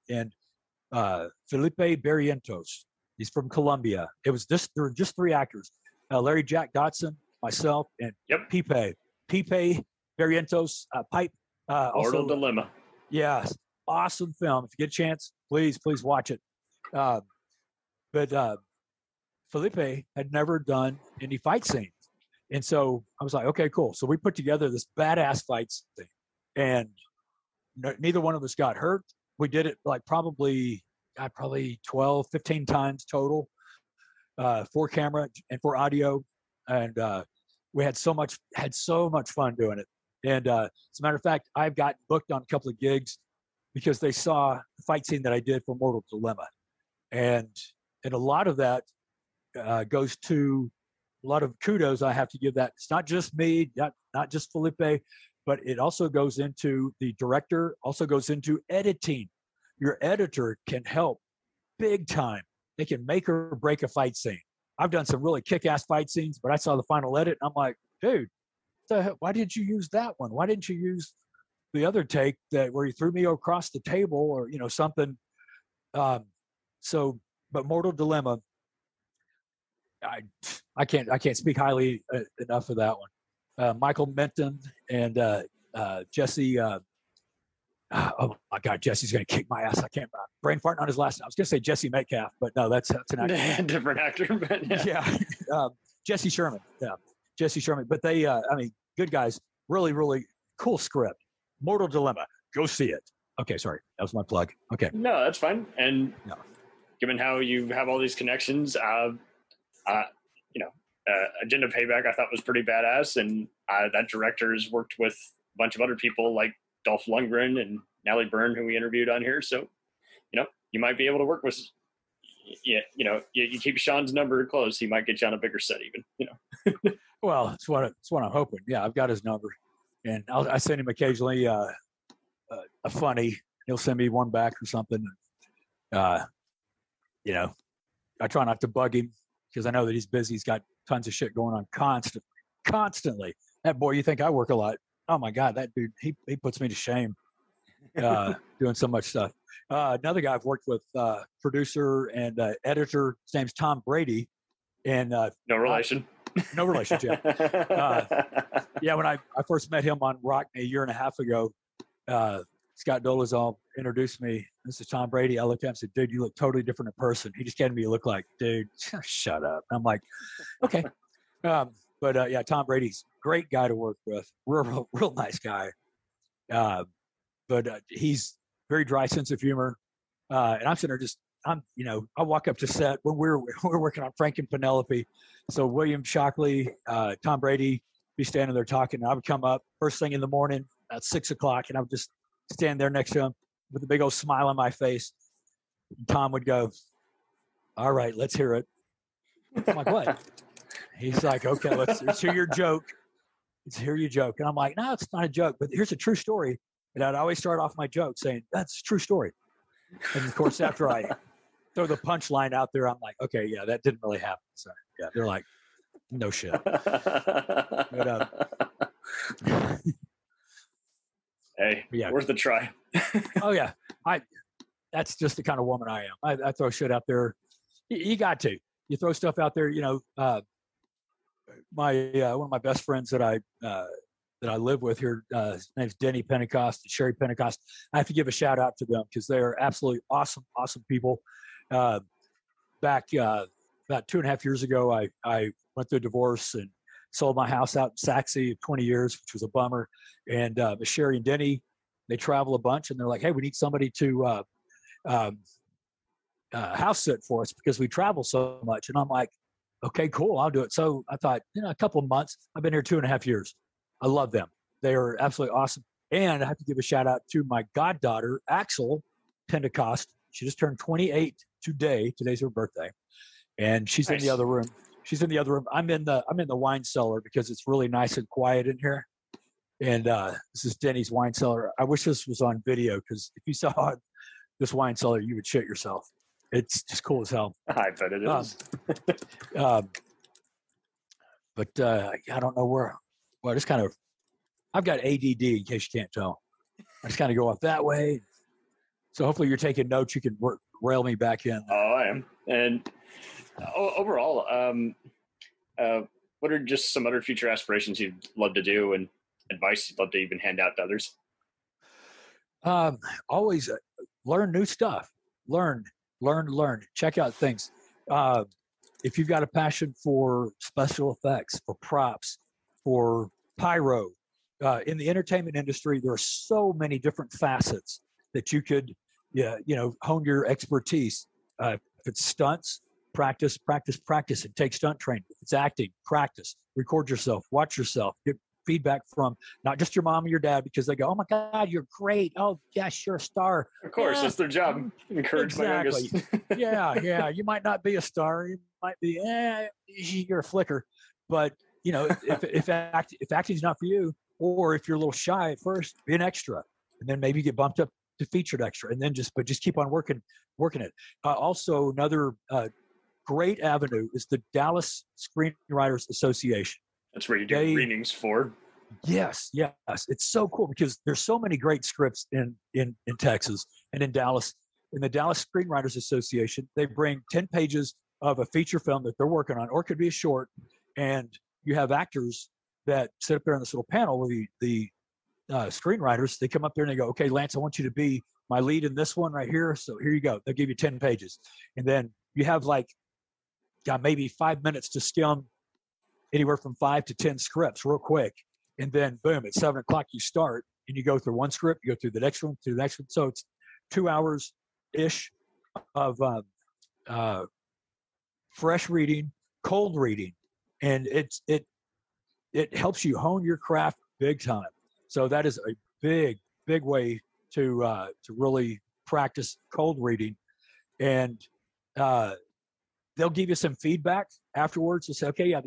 S4: And Felipe Barrientos, he's from Colombia. There were just 3 actors. Larry Jack Dotson, myself, and Pipe Barrientos, Pipe.
S3: Mortal Dilemma.
S4: Yes, awesome film. If you get a chance, please watch it. But Felipe had never done any fight scenes. And so I was like, okay, cool. So we put together this badass fight scene. And neither one of us got hurt. We did it like probably 12, 15 times total for camera and for audio. And we had so much fun doing it. And as a matter of fact, I've gotten booked on a couple of gigs because they saw the fight scene that I did for Mortal Dilemma. And a lot of that goes to a lot of kudos I have to give that. It's not just me, not just Felipe, but it also goes into the director, also goes into editing. Your editor can help big time. They can make or break a fight scene. I've done some really kick-ass fight scenes, but I saw the final edit and I'm like, dude, why didn't you use that one? Why didn't you use the other take where you threw me across the table or something? But Mortal Dilemma, I can't speak highly enough of that one. Michael Menton and Jesse. Oh my God, Jesse's gonna kick my ass. I can't brain farting on his last name. I was gonna say Jesse Metcalf, but no, that's an actor.
S3: Different actor, but
S4: yeah. Jesse Sherman. Yeah, Jesse Sherman. But they, good guys. Really, really cool script. Mortal Dilemma. Go see it. Okay, sorry, that was my plug. Okay.
S3: No, that's fine. And given how you have all these connections, Agenda Payback I thought was pretty badass, and that director's worked with a bunch of other people like Dolph Lundgren and Natalie Byrne, who we interviewed on here. So, you might be able to work with. You keep Sean's number close, he might get you on a bigger set, even.
S4: Well, it's what I'm hoping. Yeah, I've got his number, and I send him occasionally a funny. He'll send me one back or something. I try not to bug him because I know that he's busy. He's got tons of shit going on constantly. That boy, you think I work a lot? Oh my God, that dude, he puts me to shame doing so much stuff. Another guy I've worked with, producer and editor, his name's Tom Brady, and
S3: no relation.
S4: No relationship. When I first met him on Rockney a year and a half ago, Scott Dolezal introduced me. This is Tom Brady. I looked at him and said, dude, you look totally different in person. He just gave me a look like, dude, shut up. I'm like, okay. Tom Brady's a great guy to work with. Real nice guy. But he's very dry sense of humor. And I'm sitting there I walk up to set when we're working on Frank and Penelope. So William Shockley, Tom Brady be standing there talking. And I would come up first thing in the morning at 6:00, and I would just stand there next to him with a big old smile on my face. And Tom would go, all right, let's hear it. I'm like, what? He's like, okay, let's hear your joke. Let's hear your joke. And I'm like, no, it's not a joke, but here's a true story. And I'd always start off my joke saying, that's a true story. And of course, after I throw the punchline out there, I'm like, okay, yeah, that didn't really happen. So yeah, they're like, no shit. But,
S3: Hey,
S4: Yeah.
S3: worth a try.
S4: Oh yeah, that's just the kind of woman I am. I throw shit out there. You got to. You throw stuff out there. My one of my best friends that I live with here, his name's Denny Pentecost and Sherry Pentecost. I have to give a shout out to them because they are absolutely awesome people. Back about 2.5 years ago, I went through a divorce and sold my house out in Saxe 20 years, which was a bummer. And Sherry and Denny, they travel a bunch, and they're like, "Hey, we need somebody to house sit for us because we travel so much." And I'm like, "Okay, cool, I'll do it." So I thought, a couple of months. I've been here 2.5 years. I love them. They are absolutely awesome. And I have to give a shout out to my goddaughter, Axel Pentecost. She just turned 28 today. Today's her birthday. And she's
S3: Nice.
S4: in the other room. She's in the other room. I'm in the wine cellar because it's really nice and quiet in here. And this is Denny's wine cellar. I wish this was on video because if you saw this wine cellar, you would shit yourself. It's just cool as hell.
S3: I bet it is.
S4: But I don't know where. Well, just kind of, I've got ADD in case you can't tell. I just kind of go off that way. So hopefully you're taking notes. You can rail me back in.
S3: Oh, I am. And overall, what are just some other future aspirations you'd love to do and advice you'd love to even hand out to others?
S4: Always learn new stuff. Learn. Check out things. If you've got a passion for special effects, for props, for pyro, in the entertainment industry, there are so many different facets that you could, hone your expertise. If it's stunts, practice, and take stunt training. If it's acting, practice, record yourself, watch yourself, get feedback from not just your mom and your dad because they go, "Oh my God, you're great. Oh yes, you're a star."
S3: Of course, that's their job. Encourage my youngest.
S4: yeah. You might not be a star. You might be, you're a flicker. But if acting's not for you, or if you're a little shy at first, be an extra, and then maybe get bumped up to featured extra, and then just keep on working it. Also, another great avenue is the Dallas Screenwriters Association.
S3: That's where you do readings for.
S4: Yes. It's so cool because there's so many great scripts in Texas and in Dallas. In the Dallas Screenwriters Association, they bring 10 pages of a feature film that they're working on, or it could be a short, and you have actors that sit up there on this little panel with the screenwriters. They come up there and they go, "Okay, Lance, I want you to be my lead in this one right here. So here you go." They'll give you 10 pages. And then you have maybe 5 minutes to skim anywhere from 5 to 10 scripts real quick. And then boom, at 7 o'clock you start and you go through one script, you go through the next one, through the next one. So it's 2 hours ish of fresh reading, cold reading. And it helps you hone your craft big time. So that is a big way to really practice cold reading. And they'll give you some feedback afterwards. They'll say, "Okay, yeah,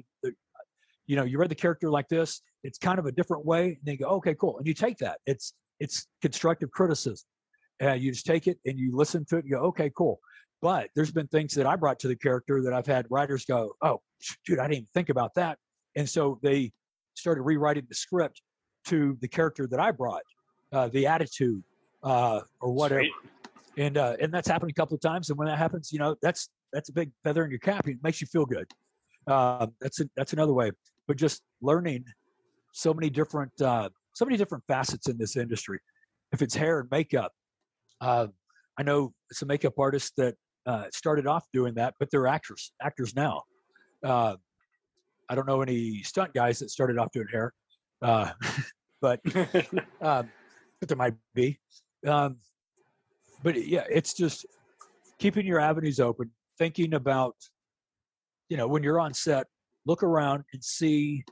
S4: you read the character like this. It's kind of a different way." And they go, "Okay, cool." And you take that. It's constructive criticism. You just take it and you listen to it and you go, "Okay, cool." But there's been things that I brought to the character that I've had writers go, "Oh, dude, I didn't even think about that." And so they started rewriting the script to the character that I brought, the attitude or whatever.
S3: Sweet.
S4: And that's happened a couple of times. And when that happens, that's a big feather in your cap. It makes you feel good. That's another way. But just learning so many different facets in this industry. If it's hair and makeup, I know some makeup artists that started off doing that, but they're actors now. I don't know any stunt guys that started off doing hair, but there might be. But yeah, it's just keeping your avenues open, thinking about, when you're on set, look around and see,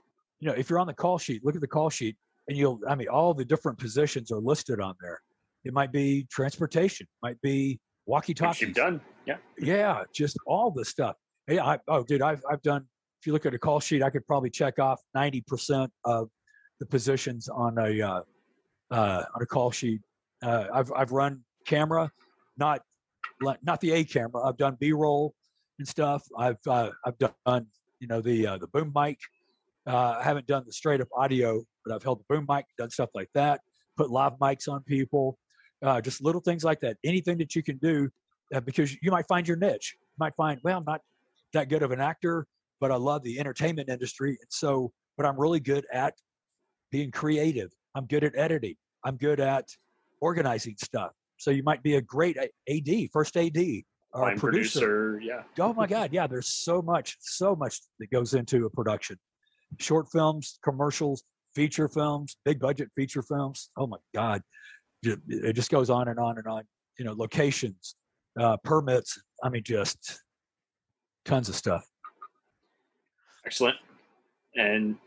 S4: if you're on the call sheet, look at the call sheet and all the different positions are listed on there. It might be transportation, might be walkie-talkies.
S3: You've done. Yeah.
S4: Yeah. Just all the stuff. Yeah. I've done, if you look at a call sheet, I could probably check off 90% of the positions on a call sheet. I've run camera, not the A camera. I've done B-roll and stuff. I've done the boom mic. I haven't done the straight up audio, but I've held the boom mic, done stuff like that. put live mics on people, just little things like that. Anything that you can do, because you might find your niche. You might find, well, I'm not that good of an actor, but I love the entertainment industry. And so, but I'm really good at being creative. I'm good at editing. I'm good at organizing stuff. So you might be a great AD, first AD, or producer.
S3: Yeah.
S4: Oh my God. Yeah. There's so much that goes into a production. Short films, commercials, feature films, big budget feature films. Oh my God. It just goes on and on and on. You know, locations, permits. I mean, just tons of stuff.
S3: Excellent. And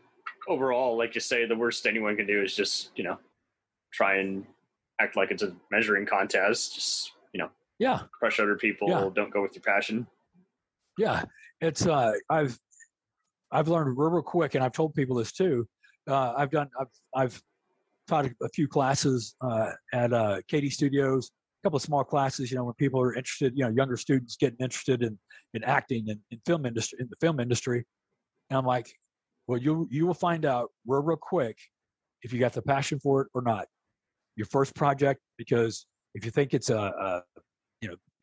S3: overall, like you say, the worst anyone can do is just, you know, try and act like it's a measuring contest. Just, you know, crush other people.
S4: Yeah.
S3: Don't go with your passion.
S4: Yeah. It's, I've learned real quick, and I've told people this too. I've taught a few classes at Katie Studios, a couple of small classes, you know, when people are interested, you know, younger students getting interested in acting and in the film industry. And I'm like, well, you will find out real quick if you got the passion for it or not. Your first project, because if you think it's a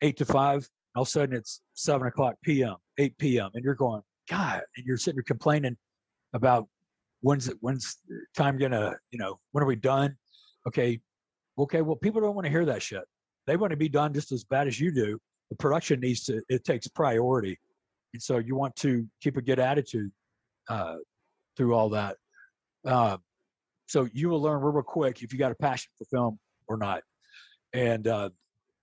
S4: 8 to 5, all of a sudden it's 7:00 p.m., 8 p.m., and you're going, God, and you're sitting there complaining about when's time gonna, you know, when are we done? Okay, well, people don't want to hear that shit. They want to be done just as bad as you do. The production it takes priority, and so you want to keep a good attitude through all that. So you will learn real quick if you got a passion for film or not, and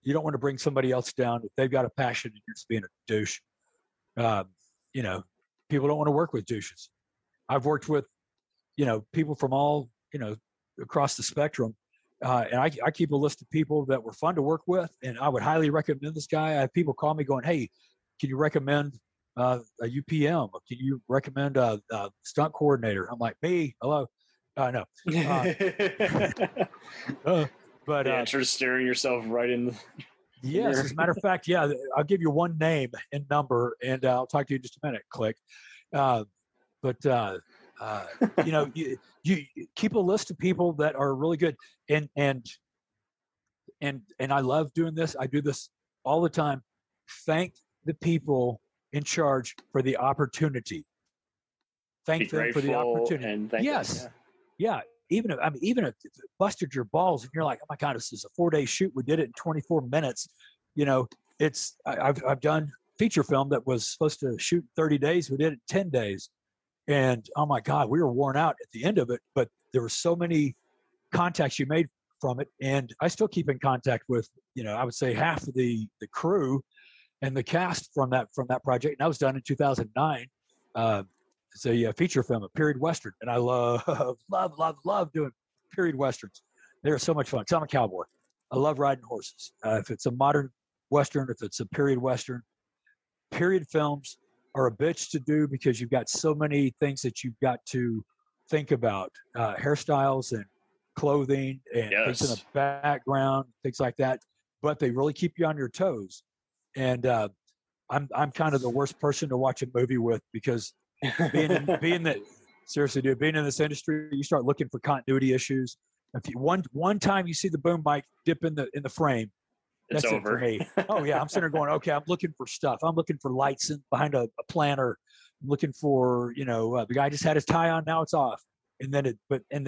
S4: you don't want to bring somebody else down if they've got a passion and you're just being a douche. You know, people don't want to work with douches. I've worked with, you know, people from all, you know, across the spectrum. And I keep a list of people that were fun to work with, and I would highly recommend this guy. I have people call me going, hey, can you recommend a UPM? Can you recommend a stunt coordinator? I'm like, me? Hello? No. But
S3: the answer is staring yourself right in the...
S4: Yes, as a matter of fact, yeah, I'll give you one name and number, and I'll talk to you in just a minute. Click. But you know, you keep a list of people that are really good, and I love doing this. I do this all the time. Thank the people in charge for the opportunity. Thank them for the opportunity. And yes, them, yeah. Even if it busted your balls and you're like, oh my God, this is a 4-day shoot. We did it in 24 minutes. You know, I've done feature film that was supposed to shoot 30 days. We did it in 10 days. And oh my God, we were worn out at the end of it, but there were so many contacts you made from it. And I still keep in contact with, you know, I would say half of the crew and the cast from that project. And that was done in 2009. It's a feature film, a period Western. And I love doing period Westerns. They're so much fun. 'Cause I'm a cowboy. I love riding horses. If it's a modern Western, if it's a period Western, period films are a bitch to do because you've got so many things that you've got to think about, hairstyles and clothing and things in the background, things like that. But they really keep you on your toes. And I'm kind of the worst person to watch a movie with because being in this industry, you start looking for continuity issues. If you one time you see the boom mic dip in the frame, that's
S3: it's
S4: it
S3: over.
S4: For me. Oh yeah, I'm sitting there going, okay, I'm looking for stuff. I'm looking for lights behind a planter. I'm looking for, you know, the guy just had his tie on, now it's off, and then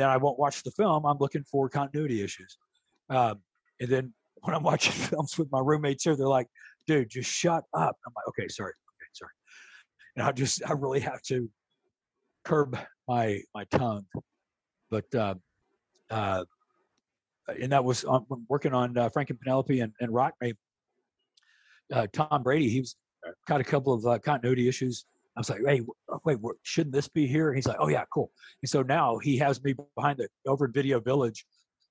S4: I won't watch the film. I'm looking for continuity issues, and then when I'm watching films with my roommates here, they're like, dude, just shut up. I'm like, okay, sorry. And I really have to curb my tongue, but and that was working on Frank and Penelope and Rock. Tom Brady, he was got a couple of continuity issues. I was like, hey, wait, shouldn't this be here? And he's like, oh yeah, cool. And so now he has me over in Video Village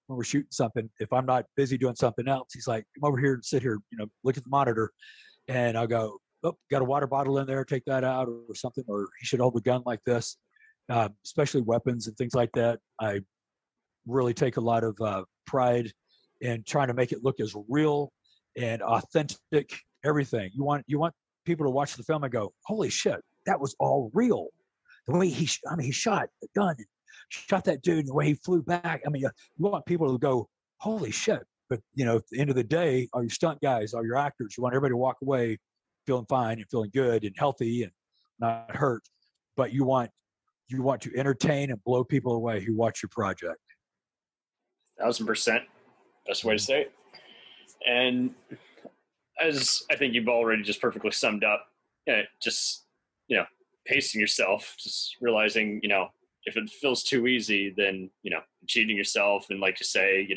S4: when we're shooting something. If I'm not busy doing something else, he's like, come over here and sit here, you know, look at the monitor. And I'll go, oh, got a water bottle in there, take that out or something, or he should hold the gun like this, especially weapons and things like that. I really take a lot of pride in trying to make it look as real and authentic, everything. You want people to watch the film and go, holy shit, that was all real. The way he shot the gun, shot that dude and the way he flew back. I mean, you want people to go, holy shit. But, you know, at the end of the day, all your stunt guys, all your actors, you want everybody to walk away feeling fine and feeling good and healthy and not hurt. But you want to entertain and blow people away who watch your project.
S3: 1,000%. Best way to say it. And as I think you've already just perfectly summed up, just, pacing yourself, just realizing, if it feels too easy, then, cheating yourself. And like you say,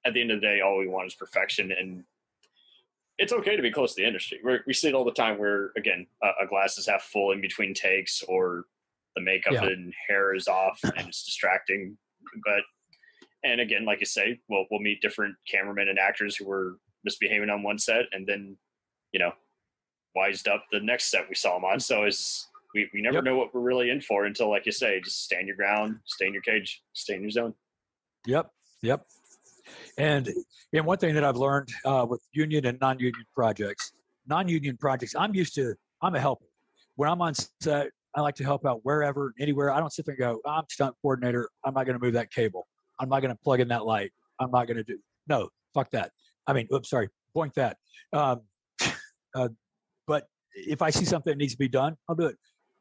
S3: at the end of the day, all we want is perfection. And it's okay to be close to the industry. We see it all the time where, again, a glass is half full in between takes, or the makeup and hair is off and it's distracting. And again, like you say, we'll meet different cameramen and actors who were misbehaving on one set and then, wised up the next set we saw them on. So we never know what we're really in for until, like you say, just stand your ground, stay in your cage, stay in your zone.
S4: Yep. And one thing that I've learned with union and non-union projects, I'm a helper. When I'm on set, I like to help out wherever, anywhere. I don't sit there and go, I'm stunt coordinator. I'm not going to move that cable. I'm not going to plug in that light. I'm not going to no, fuck that. I mean, boink that. But if I see something that needs to be done, I'll do it.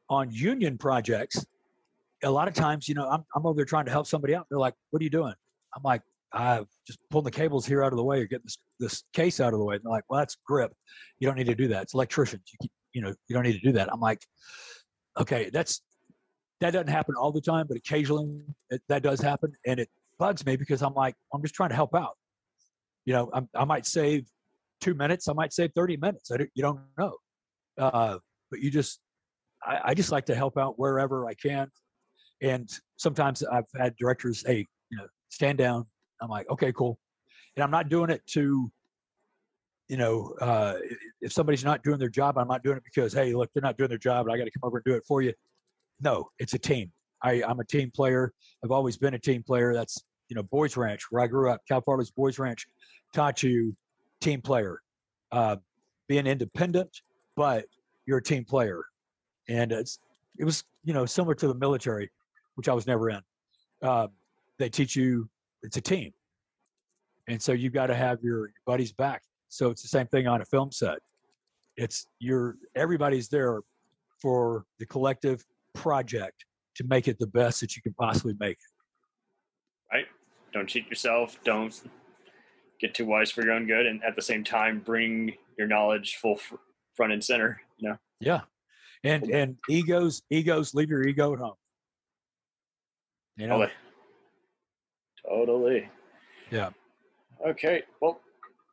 S4: On union projects, a lot of times, I'm over there trying to help somebody out. They're like, what are you doing? I'm like, I'm just pulling the cables here out of the way or getting this case out of the way. And they're like, well, that's grip. You don't need to do that. It's electricians. You don't need to do that. I'm like, okay, that doesn't happen all the time, but occasionally that does happen. And it bugs me because I'm like, I'm just trying to help out. I might save 2 minutes. I might save 30 minutes. You don't know. But I just like to help out wherever I can. And sometimes I've had directors, hey, stand down. I'm like, okay, cool. And I'm not doing it to, if somebody's not doing their job, I'm not doing it because, hey, look, they're not doing their job and I got to come over and do it for you. No, it's a team. I'm a team player. I've always been a team player. That's, Boys Ranch, where I grew up. Cal Farley's Boys Ranch taught you team player, being independent, but you're a team player. And it was, similar to the military, which I was never in. They teach you it's a team. And so you've got to have your buddies back. So it's the same thing on a film set. Everybody's there for the collective project to make it the best that you can possibly make it.
S3: Right. Don't cheat yourself. Don't get too wise for your own good. And at the same time, bring your knowledge full front and center,
S4: Yeah. And egos, leave your ego at home.
S3: Totally.
S4: Yeah.
S3: Okay. Well,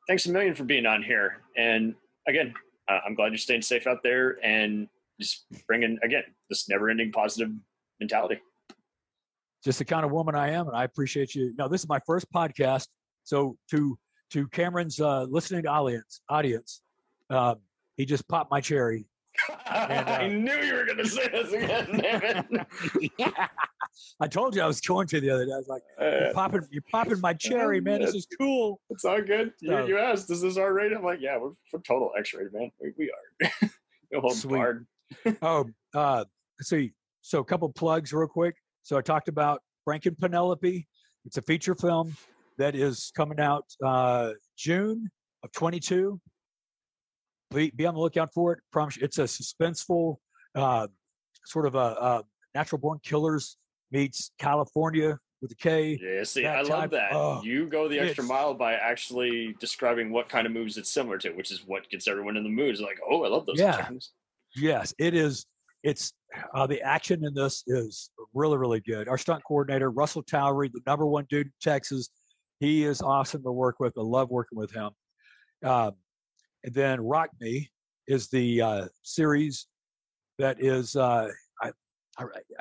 S3: thanks a million for being on here. And again, I'm glad you're staying safe out there and just bringing, again, this never-ending positive mentality.
S4: Just the kind of woman I am, and I appreciate you. No, this is my first podcast. So to Cameron's listening audience, he just popped my cherry. And,
S3: I knew you were going to say this again, damn it.
S4: Yeah. I told you I was going to the other day. I was like, you're popping my cherry, man. This is cool.
S3: It's all good. You asked, is this R-rated? I'm like, yeah, we're total X-rated, man. We are. Go hold hard.
S4: Let's see. So a couple plugs real quick. So I talked about Frank and Penelope. It's a feature film that is coming out June of 22. Be on the lookout for it. Promise you, it's a suspenseful, sort of a natural born killers meets California with a K.
S3: Yeah, see, I love that. You go the extra mile by actually describing what kind of movies it's similar to, which is what gets everyone in the mood. It's like, oh, I love those things.
S4: Yes, it is. It's the action in this is really, really good. Our stunt coordinator, Russell Towery, the number one dude in Texas, he is awesome to work with. I love working with him. And then Rock Me is the series that is, I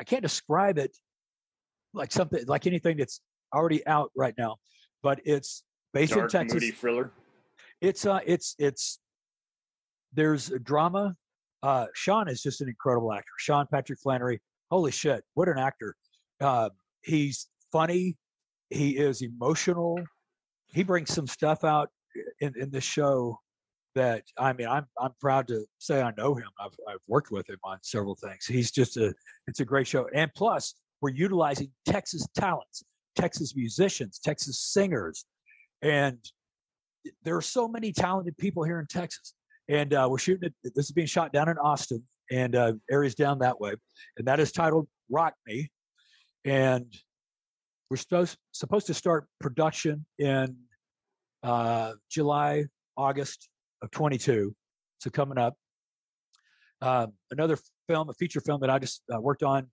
S4: can't describe it like something, like anything that's already out right now, but it's based
S3: Dark,
S4: in Texas.
S3: moody thriller.
S4: It's there's a drama. Sean is just an incredible actor. Sean Patrick Flannery. Holy shit. What an actor. He's funny. He is emotional. He brings some stuff out in this show that, I mean, I'm proud to say I know him. I've worked with him on several things. He's just it's a great show. And plus we're utilizing Texas talents, Texas musicians, Texas singers, and there are so many talented people here in Texas. And we're shooting it. This is being shot down in Austin and areas down that way, and that is titled "Rock Me." And we're supposed to start production in July, August of 22. So coming up. Another film, a feature film that I just worked on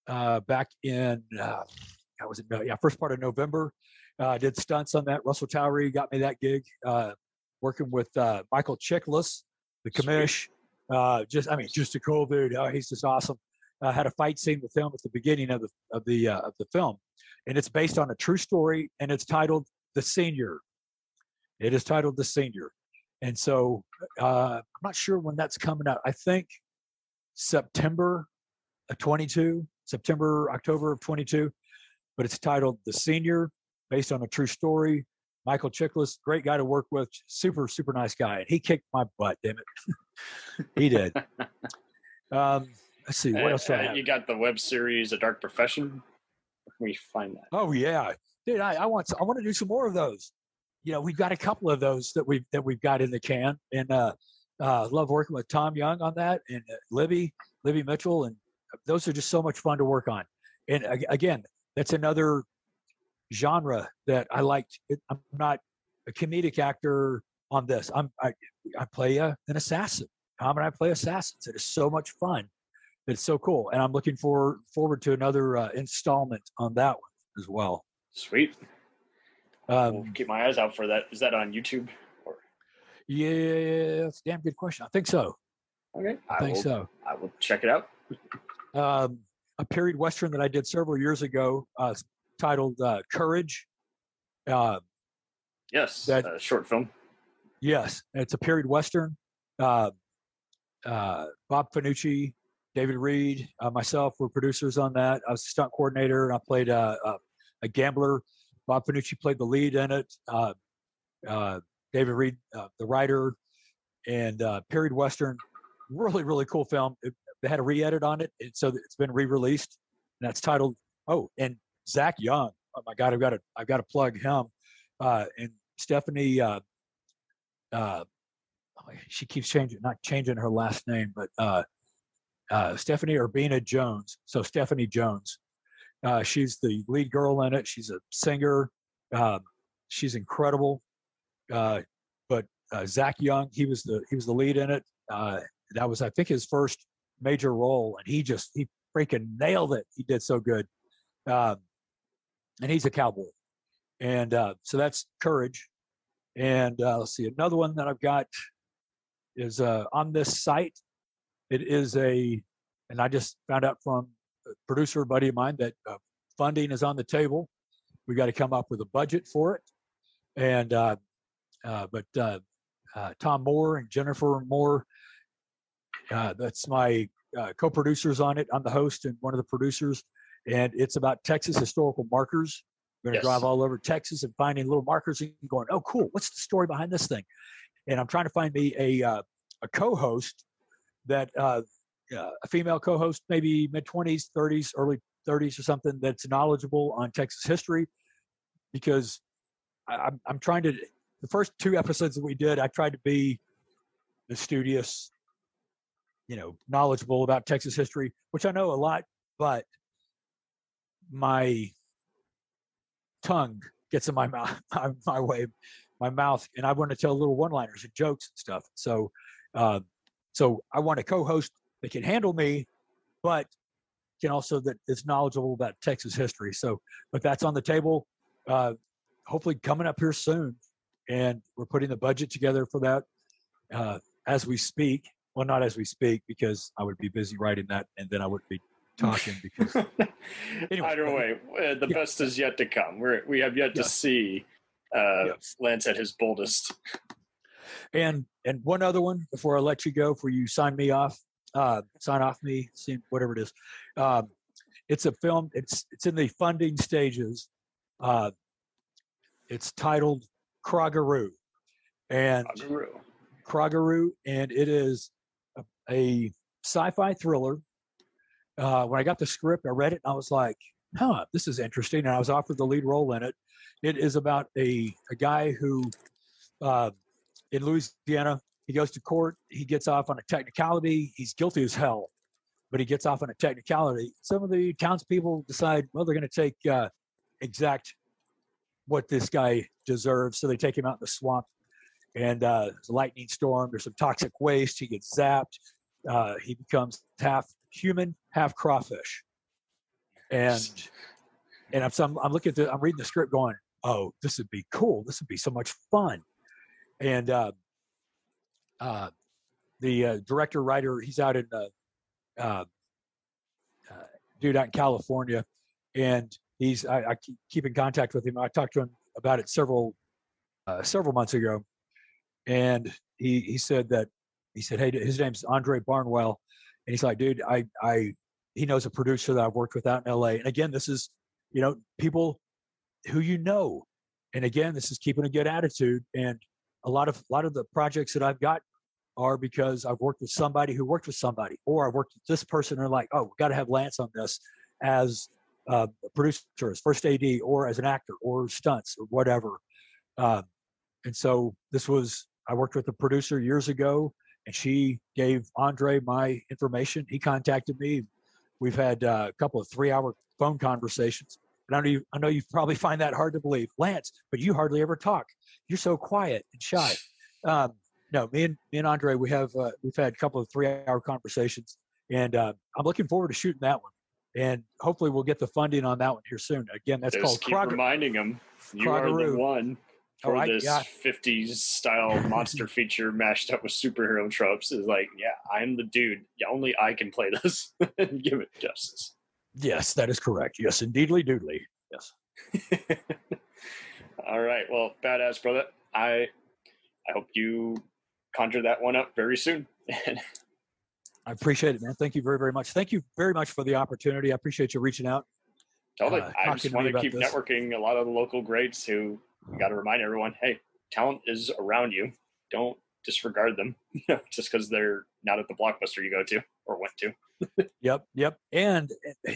S4: back in first part of November. I did stunts on that. Russell Towery got me that gig. Working with Michael Chiklis, the commish. Just a cool dude. He's just awesome. Had a fight scene with him at the beginning of the film, and it's based on a true story, and it's titled "The Senior." It is titled "The Senior," and so I'm not sure when that's coming out. I think September of 22, October of 22, but it's titled "The Senior," based on a true story. Michael Chiklis, great guy to work with, super, super nice guy. And he kicked my butt, damn it. He did. Let's see, what else do I have?
S3: You got the web series, A Dark Profession. Where can we find that?
S4: Oh, yeah. Dude, I want to do some more of those. We've got a couple of those that we've got in the can. And love working with Tom Young on that, and Libby Mitchell. And those are just so much fun to work on. And again, that's another genre that I liked. I'm not a comedic actor on this. I play an assassin. Tom and I play assassins. It is so much fun. It's so cool, and I'm looking forward to another installment on that one as well.
S3: Sweet. We'll keep my eyes out for that. Is that on YouTube? Or?
S4: Yeah, that's a damn good question. I think so.
S3: Okay,
S4: I think so.
S3: I will check it out.
S4: A period western that I did several years ago, titled Courage.
S3: Yes, that short film.
S4: Yes, it's a period western. Bob Finucci, David Reed, myself were producers on that. I was a stunt coordinator, and I played a gambler. Bob Finucci played the lead in it. David Reed, the writer, and period western. Really, really cool film. They had a re-edit on it, and so it's been re-released. And that's titled. Oh, and Zach Young. Oh my God, I've got to plug him. And Stephanie. She keeps not changing her last name, but Stephanie Urbina Jones. So Stephanie Jones. She's the lead girl in it. She's a singer. She's incredible. But Zach Young, he was the lead in it. That was, I think, his first major role, and he freaking nailed it. He did so good. And he's a cowboy. And so that's Courage. And let's see, another one that I've got is on this site. It is and I just found out from a producer buddy of mine that funding is on the table. We got to come up with a budget for it. And but Tom Moore and Jennifer Moore, that's my co-producers on it. I'm the host and one of the producers. And it's about Texas historical markers. We're going to drive all over Texas and finding little markers and going, oh, cool. What's the story behind this thing? And I'm trying to find me a co-host that a female co-host, maybe mid-20s, 30s, early 30s or something, that's knowledgeable on Texas history, because I'm trying to, the first 2 episodes that we did, I tried to be the studious, knowledgeable about Texas history, which I know a lot, but my tongue gets in my mouth, my mouth, and I want to tell little one-liners and jokes and stuff. So I want a co-host that can handle me, but can also that is knowledgeable about Texas history. So, but that's on the table. Hopefully coming up here soon, and we're putting the budget together for that as we speak. Well, not as we speak, because I would be busy writing that, and then I wouldn't be talking. Because anyway,
S3: either way, the best is yet to come. We have yet to see Lance at his boldest.
S4: And one other one before I let you go, before you sign off me, whatever it is. It's a film. It's in the funding stages. It's titled Krogaroo, and it is a sci-fi thriller when I got the script, I read it and I was like, huh, this is interesting. And I was offered the lead role in it. It is about a guy who, in Louisiana, he goes to court. He gets off on a technicality. He's guilty as hell, but he gets off on a technicality. Some of the townspeople decide, well, they're going to take exact what this guy deserves. So they take him out in the swamp, and there's a lightning storm. There's some toxic waste. He gets zapped. He becomes half human, half crawfish. And I'm looking at I'm reading the script going, oh, this would be cool. This would be so much fun. And the director writer, he's out in dude out in California, and I keep in contact with him. I talked to him about it several months ago, and he said, hey, his name's Andre Barnwell, and he's like, dude, he knows a producer that I've worked with out in LA. And again, this is, people who and again, this is keeping a good attitude. And a lot of the projects that I've got are because I've worked with somebody who worked with somebody, or I worked with this person and they're like, oh, we got to have Lance on this as a producer, as first AD, or as an actor, or stunts, or whatever. And so I worked with a producer years ago, and she gave Andre my information. He contacted me. We've had a couple of 3-hour phone conversations. And I know you probably find that hard to believe, Lance, but you hardly ever talk. You're so quiet and shy. No, me and Andre, we've had a couple of 3-hour conversations, and I'm looking forward to shooting that one. And hopefully we'll get the funding on that one here soon. Again, that's called
S3: keep reminding them, you are the one for this 50s style monster feature mashed up with superhero tropes. Is like, yeah, I'm the dude. Yeah, only I can play this and give it justice.
S4: Yes, that is correct. Yes, indeedly doodly. Yes.
S3: All right. Well, badass, brother. I hope you conjure that one up very soon.
S4: I appreciate it, man. Thank you very, very much. Thank you very much for the opportunity. I appreciate you reaching out.
S3: Totally. I just want to keep networking a lot of the local greats who, you got to remind everyone, hey, talent is around you. Don't disregard them just because they're not at the Blockbuster you go to or went to.
S4: Yep. And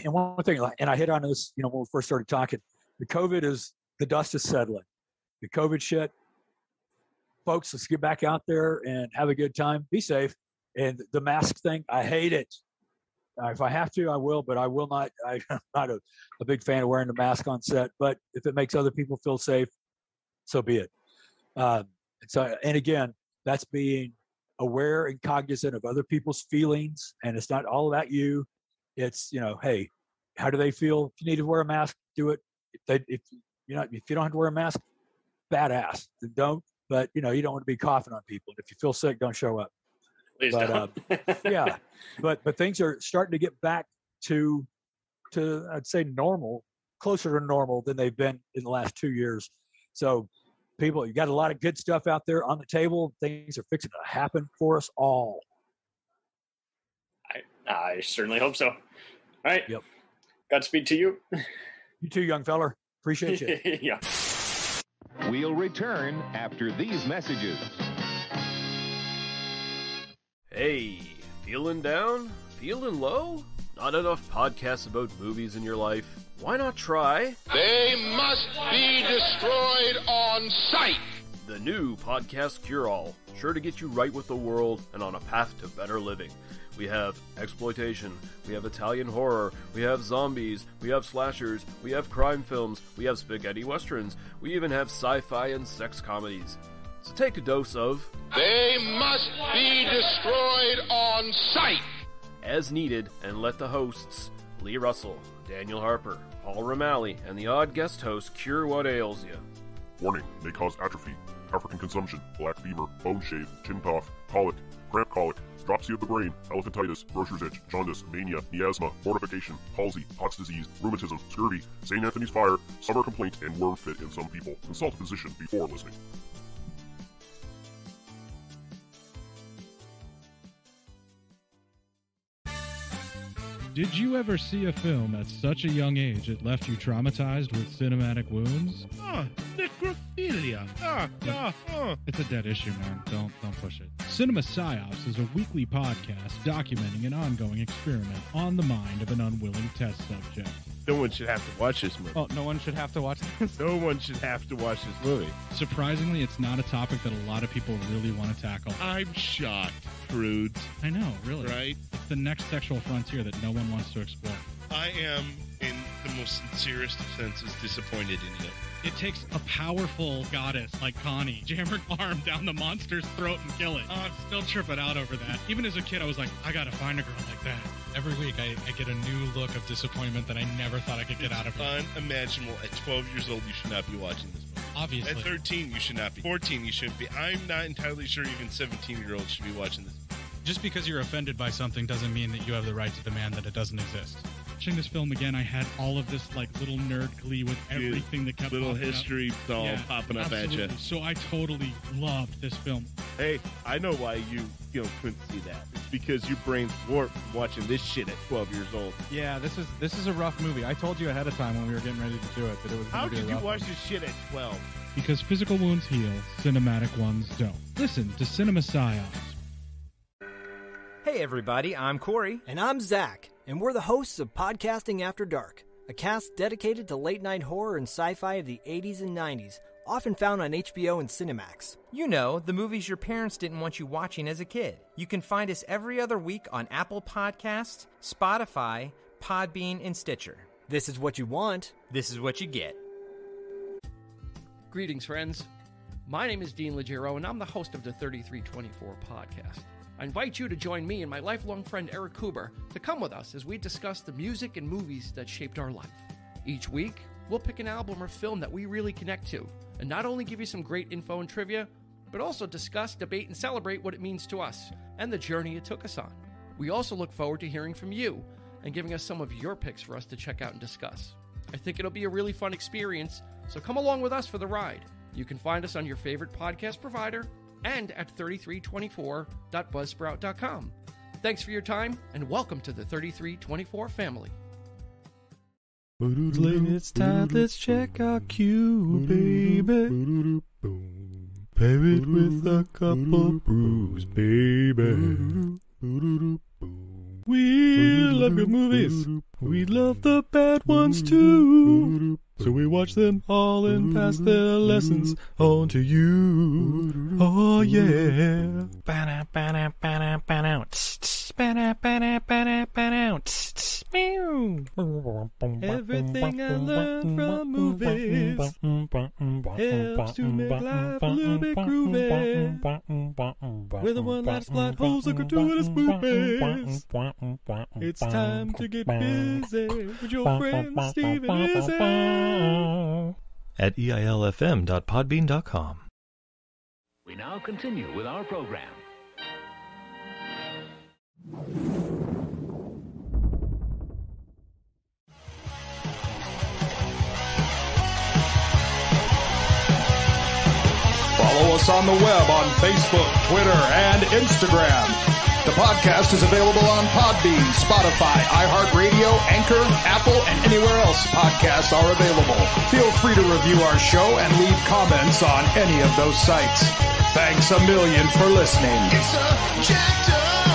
S4: one thing, and I hit on this, when we first started talking, the dust is settling. The COVID shit, folks, let's get back out there and have a good time. Be safe. And the mask thing, I hate it. If I have to, I will, but I will not. I'm not a big fan of wearing the mask on set, but if it makes other people feel safe, so be it. And again, that's being aware and cognizant of other people's feelings, and it's not all about you. It's, hey, how do they feel? If you need to wear a mask, do it. If you don't have to wear a mask, badass. Then don't. But you don't want to be coughing on people. If you feel sick, don't show up.
S3: Please don't.
S4: Yeah, but things are starting to get back to I'd say normal, closer to normal than they've been in the last 2 years. So people, you got a lot of good stuff out there on the table. Things are fixing to happen for us all.
S3: I certainly hope so. All right.
S4: Yep.
S3: Godspeed to you.
S4: You too, young feller. Appreciate you.
S3: Yeah.
S5: We'll return after these messages.
S6: Hey, feeling down? Feeling low? Not enough podcasts about movies in your life? Why not try...
S1: They must be destroyed on sight!
S6: The new Podcast Cure-All, sure to get you right with the world and on a path to better living. We have exploitation, we have Italian horror, we have zombies, we have slashers, we have crime films, we have spaghetti westerns, we even have sci-fi and sex comedies. So take a dose of...
S1: They must be destroyed on sight!
S6: As needed, and let the hosts, Lee Russell, Daniel Harper, Paul Romali, and the odd guest host cure what ails you.
S7: Warning, may cause atrophy, African consumption, black fever, bone shave, chin cough, colic, cramp colic, dropsy of the brain, elephantitis, grocer's itch, jaundice, mania, miasma, mortification, palsy, Pott's disease, rheumatism, scurvy, St. Anthony's fire, summer complaint, and worm fit in some people. Consult a physician before listening.
S8: Did you ever see a film at such a young age it left you traumatized with cinematic wounds? Necrophilia. It's a dead issue, man. Don't push it. Cinema Psyops is a weekly podcast documenting an ongoing experiment on the mind of an unwilling test subject.
S9: No one should have to watch this movie.
S8: Oh, no one should have to watch this?
S9: No one should have to watch this movie.
S8: Surprisingly, it's not a topic that a lot of people really want to tackle.
S10: I'm shocked, prudes.
S8: I know, really.
S10: Right?
S8: It's the next sexual frontier that no one wants to explore.
S10: I am, in the most sincerest of senses, disappointed in you.
S8: It takes a powerful goddess like Connie, jam her arm down the monster's throat and kill it. Oh, I'm still tripping out over that. Even as a kid, I was like, I gotta find a girl like that. Every week, I get a new look of disappointment that I never thought I could get out of her.
S10: Unimaginable. At 12 years old, you should not be watching this movie.
S8: Obviously.
S10: At 13, you should not be. 14, you shouldn't be. I'm not entirely sure even 17-year-olds should be watching this.
S8: Just because you're offended by something doesn't mean that you have the right to demand that it doesn't exist. Watching this film again, I had all of this like little nerd glee with everything that kept
S10: little
S8: popping
S10: history all popping up
S8: absolutely.
S10: at you.
S8: So I totally loved this film.
S9: Hey, I know why you couldn't see that. It's because your brain's warped from watching this shit at 12 years old.
S8: Yeah, this is a rough movie. I told you ahead of time when we were getting ready to do it that it was
S9: How
S8: going to be a
S9: could you
S8: rough
S9: watch
S8: one.
S9: this shit at 12?
S8: Because physical wounds heal, cinematic ones don't. Listen to Cinema Psyops.
S11: Hey everybody, I'm Corey.
S12: And I'm Zach, and we're the hosts of Podcasting After Dark, a cast dedicated to late-night horror and sci-fi of the 80s and 90s, often found on HBO and Cinemax.
S11: You know, the movies your parents didn't want you watching as a kid. You can find us every other week on Apple Podcasts, Spotify, Podbean, and Stitcher.
S12: This is what you want.
S11: This is what you get.
S13: Greetings, friends. My name is Dean Legero, and I'm the host of the 3324 podcast. I invite you to join me and my lifelong friend Eric Kuber to come with us as we discuss the music and movies that shaped our life. Each week, we'll pick an album or film that we really connect to, and not only give you some great info and trivia, but also discuss, debate, and celebrate what it means to us and the journey it took us on. We also look forward to hearing from you and giving us some of your picks for us to check out and discuss. I think it'll be a really fun experience, so come along with us for the ride. You can find us on your favorite podcast provider and at 3324.buzzsprout.com. Thanks for your time, and welcome to the 3324 family.
S14: It's time, let's check our cue, baby. Pair it with a couple brews, baby. We love good movies. We love the bad ones too. So we watch them all and pass their lessons on to you. Oh yeah. Everything I learned from movies helps to make life a little bit groovy. Whether one last plot holes or gratuitous movies, it's time to get busy with your friend Steve and Izzy at eilfm.podbean.com.
S5: We now continue with our program.
S2: Follow us on the web on Facebook, Twitter, and Instagram. The podcast is available on Podbean, Spotify, iHeartRadio, Anchor, Apple, and anywhere else podcasts are available. Feel free to review our show and leave comments on any of those sites. Thanks a million for listening.
S1: It's a jacked up